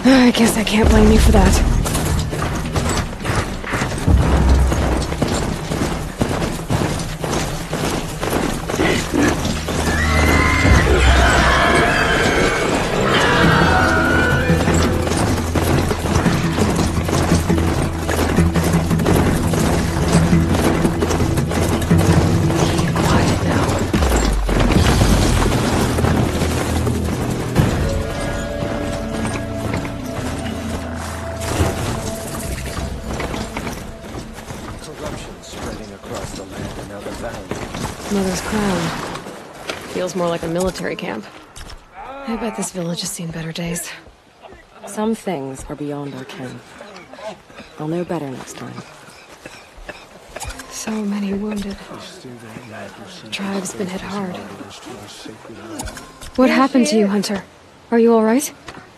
I guess I can't blame you for that. Mother's crown. Feels more like a military camp. I bet this village has seen better days. Some things are beyond our ken. I'll know better next time. So many wounded. The tribe's been hit hard. What happened to you, Hunter? Are you all right?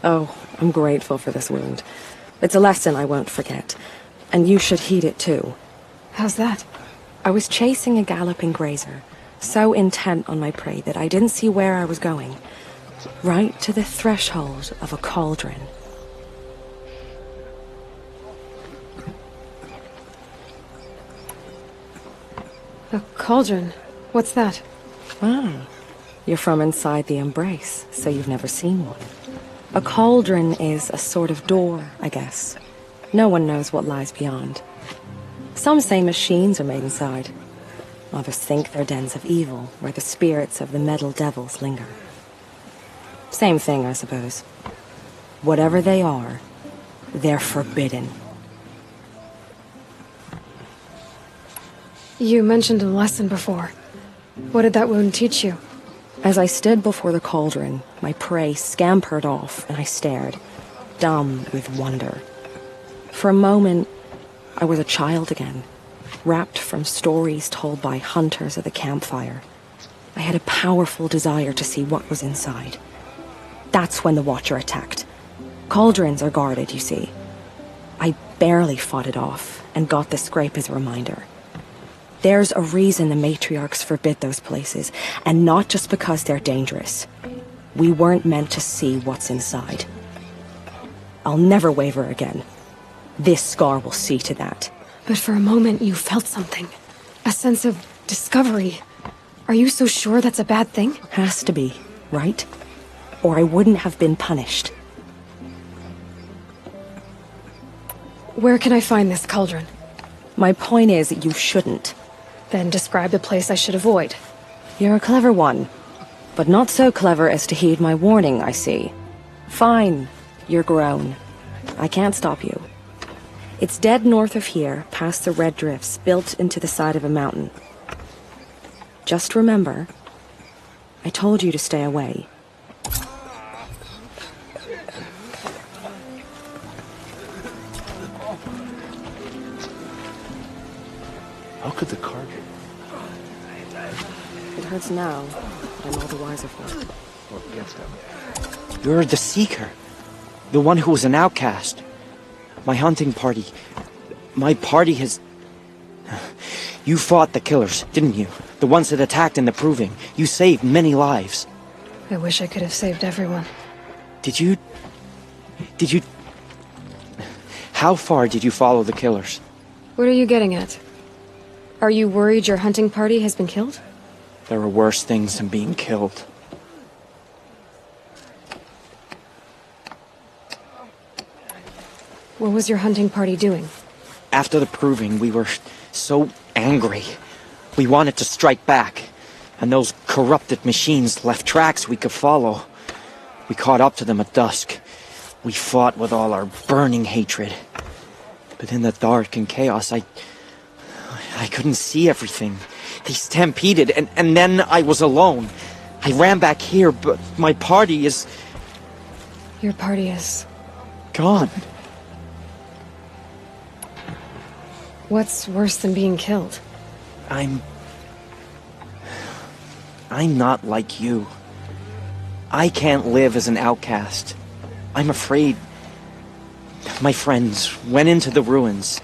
Oh, I'm grateful for this wound. It's a lesson I won't forget. And you should heed it too. How's that? I was chasing a galloping grazer, so intent on my prey that I didn't see where I was going. Right to the threshold of a cauldron. A cauldron? What's that? Ah, you're from inside the embrace, so you've never seen one. A cauldron is a sort of door, I guess. No one knows what lies beyond. Some say machines are made inside. Others think they're dens of evil, where the spirits of the metal devils linger. Same thing, I suppose. Whatever they are, they're forbidden. You mentioned a lesson before. What did that wound teach you? As I stood before the cauldron, my prey scampered off, and I stared, dumb with wonder. For a moment, I was a child again, wrapped from stories told by hunters at the campfire. I had a powerful desire to see what was inside. That's when the Watcher attacked. Cauldrons are guarded, you see. I barely fought it off, and got the scrape as a reminder. There's a reason the matriarchs forbid those places, and not just because they're dangerous. We weren't meant to see what's inside. I'll never waver again. This scar will see to that. But for a moment you felt something. A sense of discovery. Are you so sure that's a bad thing? Has to be, right? Or I wouldn't have been punished. Where can I find this cauldron? My point is that you shouldn't. Then describe the place I should avoid. You're a clever one. But not so clever as to heed my warning, I see. Fine, you're grown. I can't stop you. It's dead north of here, past the red drifts, built into the side of a mountain. Just remember, I told you to stay away. How could the card... It hurts now, but I'm all the wiser for it. Or against them? You're the Seeker. The one who was an outcast. My hunting party. My party has... You fought the killers, didn't you? The ones that attacked in the Proving. You saved many lives. I wish I could have saved everyone. Did you... How far did you follow the killers? What are you getting at? Are you worried your hunting party has been killed? There are worse things than being killed. What was your hunting party doing? After the Proving, we were so angry. We wanted to strike back. And those corrupted machines left tracks we could follow. We caught up to them at dusk. We fought with all our burning hatred. But in the dark and chaos, I couldn't see everything. They stampeded, and then I was alone. I ran back here, but my party is... Your party is... gone. What's worse than being killed? I'm not like you. I can't live as an outcast. I'm afraid. My friends went into the ruins.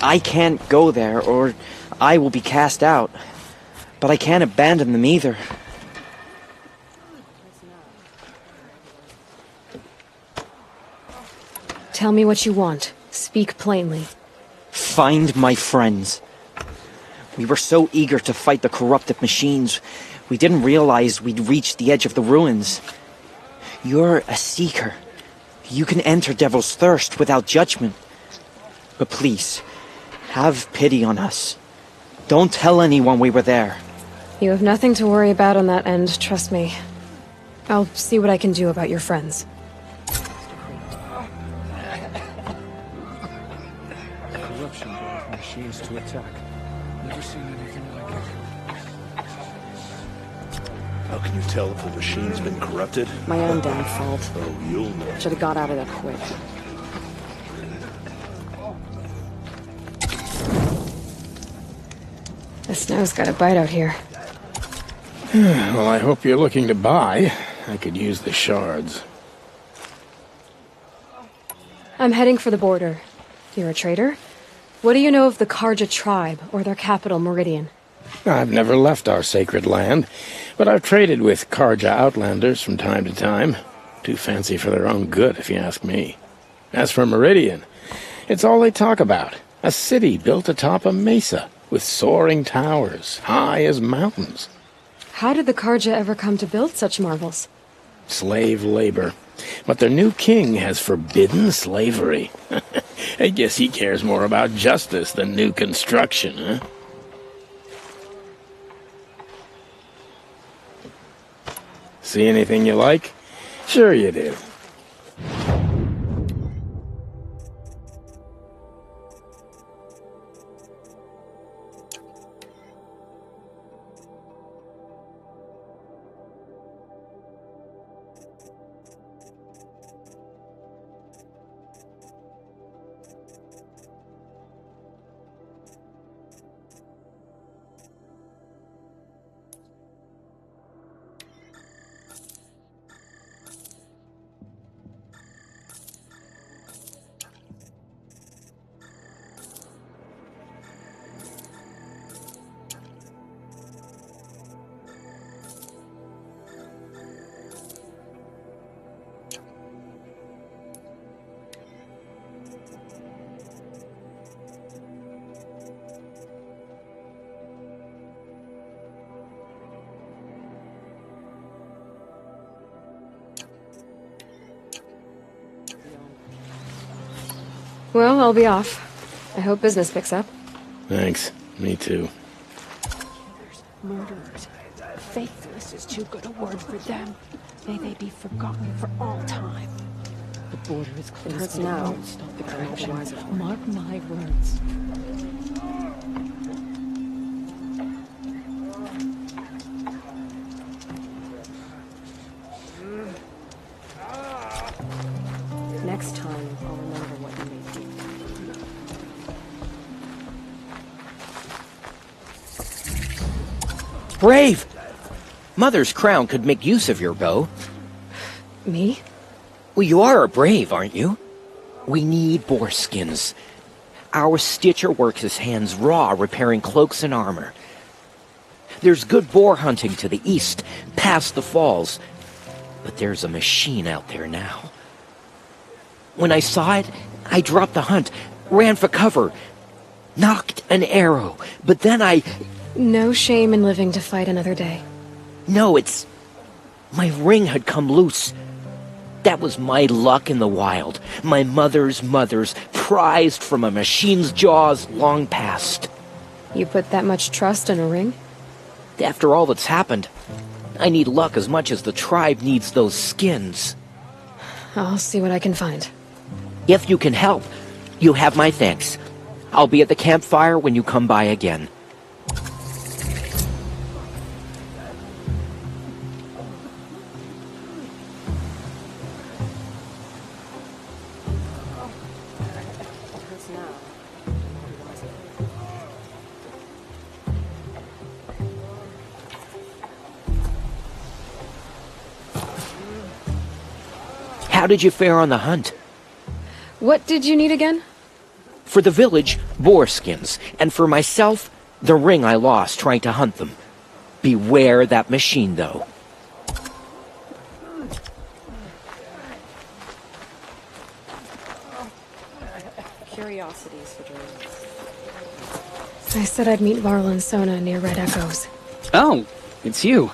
I can't go there, or I will be cast out. But I can't abandon them either. Tell me what you want. Speak plainly. Find my friends. We were so eager to fight the corrupted machines, we didn't realize we'd reached the edge of the ruins. You're a seeker. You can enter Devil's Thirst without judgment. But please, have pity on us. Don't tell anyone we were there. You have nothing to worry about on that end, trust me. I'll see what I can do about your friends. Corruption brought machines to attack. Never seen anything like it. How can you tell if the machine's been corrupted? My own damn fault. Oh, you'll know. Should have got out of there quick. The snow's got a bite out here. Well, I hope you're looking to buy. I could use the shards. I'm heading for the border. You're a trader? What do you know of the Karja tribe, or their capital, Meridian? I've never left our sacred land, but I've traded with Karja outlanders from time to time. Too fancy for their own good, if you ask me. As for Meridian, it's all they talk about. A city built atop a mesa, with soaring towers, high as mountains. How did the Karja ever come to build such marvels? Slave labor. But their new king has forbidden slavery. I guess he cares more about justice than new construction, huh? See anything you like? Sure you do. Well, I'll be off. I hope business picks up. Thanks. Me too. Murderers. Faithless is too good a word for them. May they be forgotten for all time. The border is closed. It hurts now. Won't stop the corruption. wiser for it. Mark my words. Next time, I'll remember what you made me. Brave! Mother's crown could make use of your bow. Me? Well, you are a brave, aren't you? We need boar skins. Our stitcher works his hands raw repairing cloaks and armor. There's good boar hunting to the east, past the falls. But there's a machine out there now. When I saw it, I dropped the hunt, ran for cover, knocked an arrow, but then I... No shame in living to fight another day. No, it's... My ring had come loose. That was my luck in the wild. My mother's prized from a machine's jaws long past. You put that much trust in a ring? After all that's happened, I need luck as much as the tribe needs those skins. I'll see what I can find. If you can help, you have my thanks. I'll be at the campfire when you come by again. How did you fare on the hunt? What did you need again? For the village, boar skins, and for myself, the ring I lost trying to hunt them. Beware that machine, though. Curiosities for dreams. I said I'd meet Varl and Sona near Red Echoes. Oh, it's you.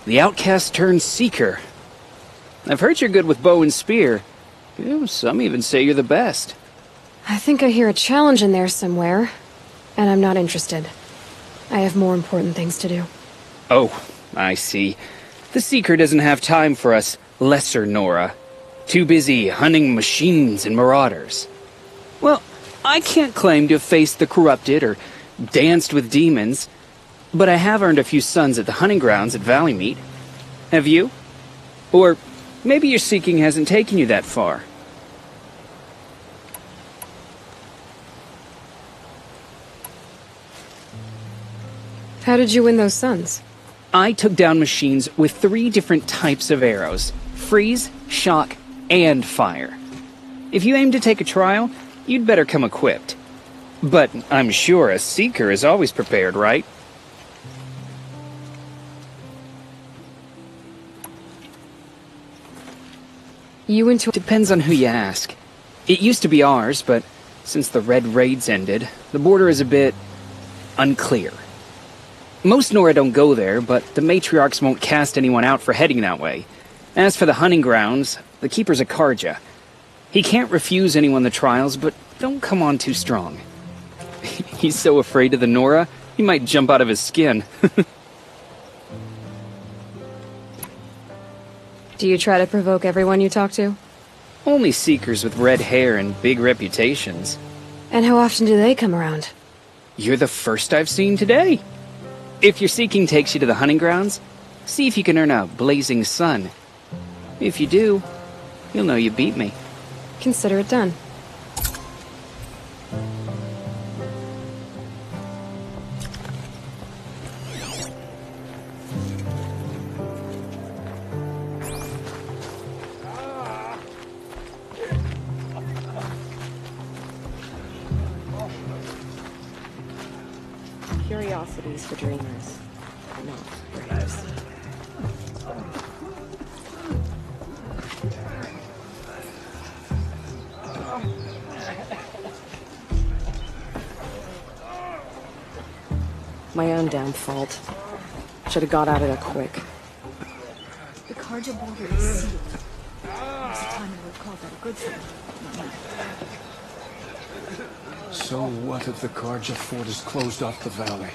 The outcast turned seeker. I've heard you're good with bow and spear. Some even say you're the best. I think I hear a challenge in there somewhere, and I'm not interested. I have more important things to do. Oh, I see. The Seeker doesn't have time for us lesser Nora. Too busy hunting machines and marauders. Well, I can't claim to have faced the corrupted or danced with demons, but I have earned a few sons at the hunting grounds at Valley Meet. Have you? Or maybe your seeking hasn't taken you that far. How did you win those sons? I took down machines with 3 different types of arrows: freeze, shock, and fire. If you aim to take a trial, you'd better come equipped. But I'm sure a seeker is always prepared, right? You into... Depends on who you ask. It used to be ours, but since the Red Raids ended, the border is a bit unclear. Most Nora don't go there, but the matriarchs won't cast anyone out for heading that way. As for the hunting grounds, The Keeper's a Karja. He can't refuse anyone the trials, but don't come on too strong. He's so afraid of the Nora, he might jump out of his skin. Do you try to provoke everyone you talk to? Only Seekers with red hair and big reputations. And how often do they come around? You're the first I've seen today. If your seeking takes you to the hunting grounds, see if you can earn a blazing sun. If you do, you'll know you beat me. Consider it done. Curiosities for dreamers, not braves. My own damn fault. Should have got out of there quick. The Karja border is sealed. There's a time I would call that a good thing. So what if the Karja fort is closed off the valley?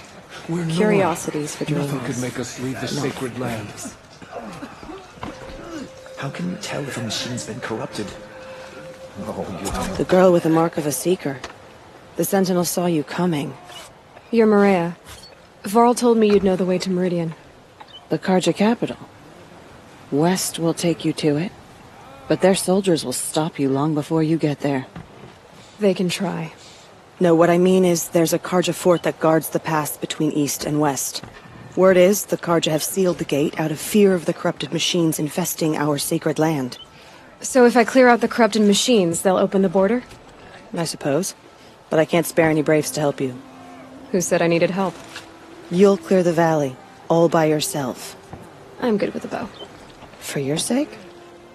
We're Curiosities for dreamers. Nothing could make us leave the sacred land. How can you tell if a machine's been corrupted? Oh, The girl with the mark of a seeker. The Sentinel saw you coming. You're Maria. Varl told me you'd know the way to Meridian. The Karja capital. West will take you to it, but their soldiers will stop you long before you get there. They can try. No, what I mean is there's a Karja fort that guards the pass between east and west. Word is the Karja have sealed the gate out of fear of the corrupted machines infesting our sacred land. So if I clear out the corrupted machines, they'll open the border? I suppose. But I can't spare any braves to help you. Who said I needed help? You'll clear the valley, all by yourself. I'm good with a bow. For your sake?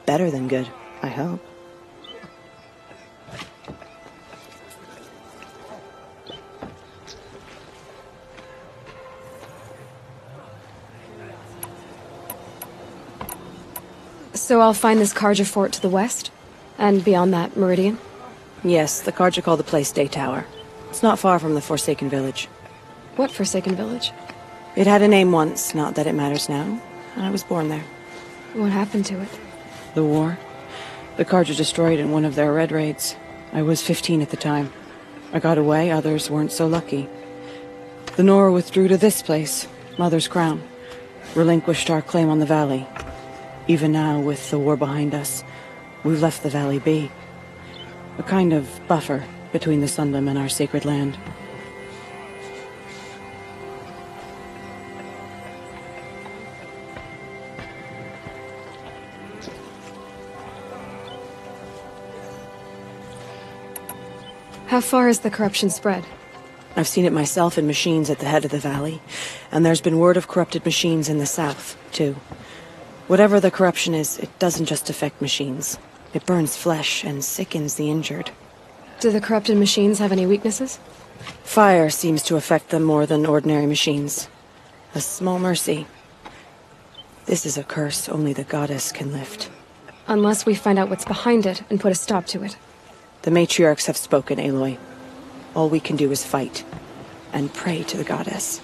Better than good, I hope. So I'll find this Karja fort to the west? And beyond that, Meridian? Yes, the Karja call the place Day Tower. It's not far from the Forsaken Village. What Forsaken Village? It had a name once, not that it matters now. I was born there. What happened to it? The war. The Karja destroyed in one of their red raids. I was 15 at the time. I got away, others weren't so lucky. The Nora withdrew to this place, Mother's Crown. Relinquished our claim on the valley. Even now, with the war behind us, we've left the valley be. A kind of buffer between the Sundom and our sacred land. How far has the corruption spread? I've seen it myself in machines at the head of the valley, and there's been word of corrupted machines in the south, too. Whatever the corruption is, it doesn't just affect machines. It burns flesh and sickens the injured. Do the corrupted machines have any weaknesses? Fire seems to affect them more than ordinary machines. A small mercy. This is a curse only the goddess can lift. Unless we find out what's behind it and put a stop to it. The matriarchs have spoken, Aloy. All we can do is fight, and pray to the goddess.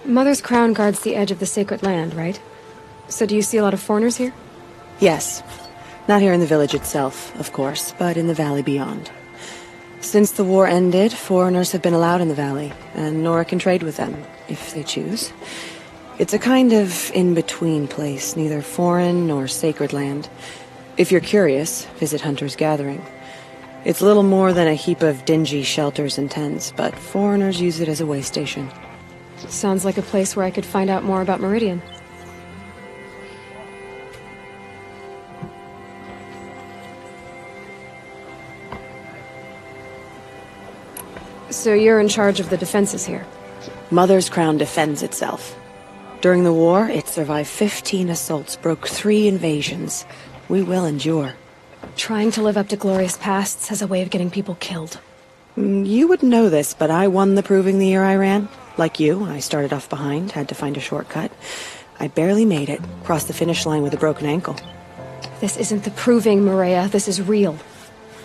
Mother's Crown guards the edge of the sacred land, right? So do you see a lot of foreigners here? Yes. Not here in the village itself, of course, but in the valley beyond. Since the war ended, foreigners have been allowed in the valley, and Nora can trade with them, if they choose. It's a kind of in-between place, neither foreign nor sacred land. If you're curious, visit Hunter's Gathering. It's little more than a heap of dingy shelters and tents, but foreigners use it as a way station. Sounds like a place where I could find out more about Meridian. So you're in charge of the defenses here? Mother's Crown defends itself. During the war, it survived 15 assaults, broke 3 invasions. We will endure. Trying to live up to glorious pasts has a way of getting people killed. You wouldn't know this, but I won the proving the year I ran. Like you, I started off behind, had to find a shortcut. I barely made it, crossed the finish line with a broken ankle. This isn't the proving, Maria. This is real.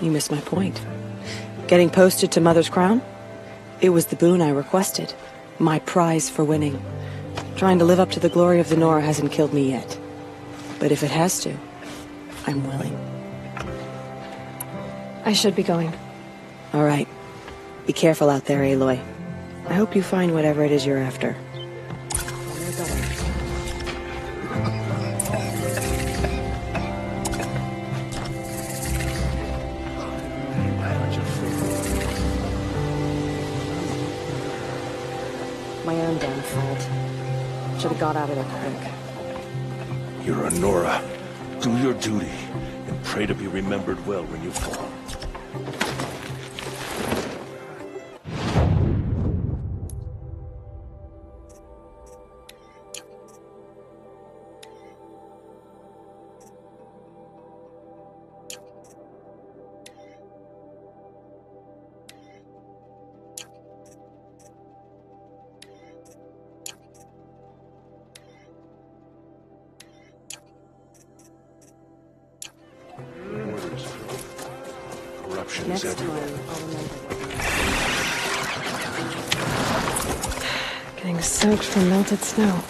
You missed my point. Getting posted to Mother's Crown? It was the boon I requested. My prize for winning. Trying to live up to the glory of the Nora hasn't killed me yet. But if it has to, I'm willing. I should be going. All right. Be careful out there, Aloy. I hope you find whatever it is you're after. My own damn fault. Should have got out of there quick. You're a Nora. Do your duty, and pray to be remembered well when you fall. Next time, I'll remember. Getting soaked from melted snow.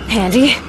Handy.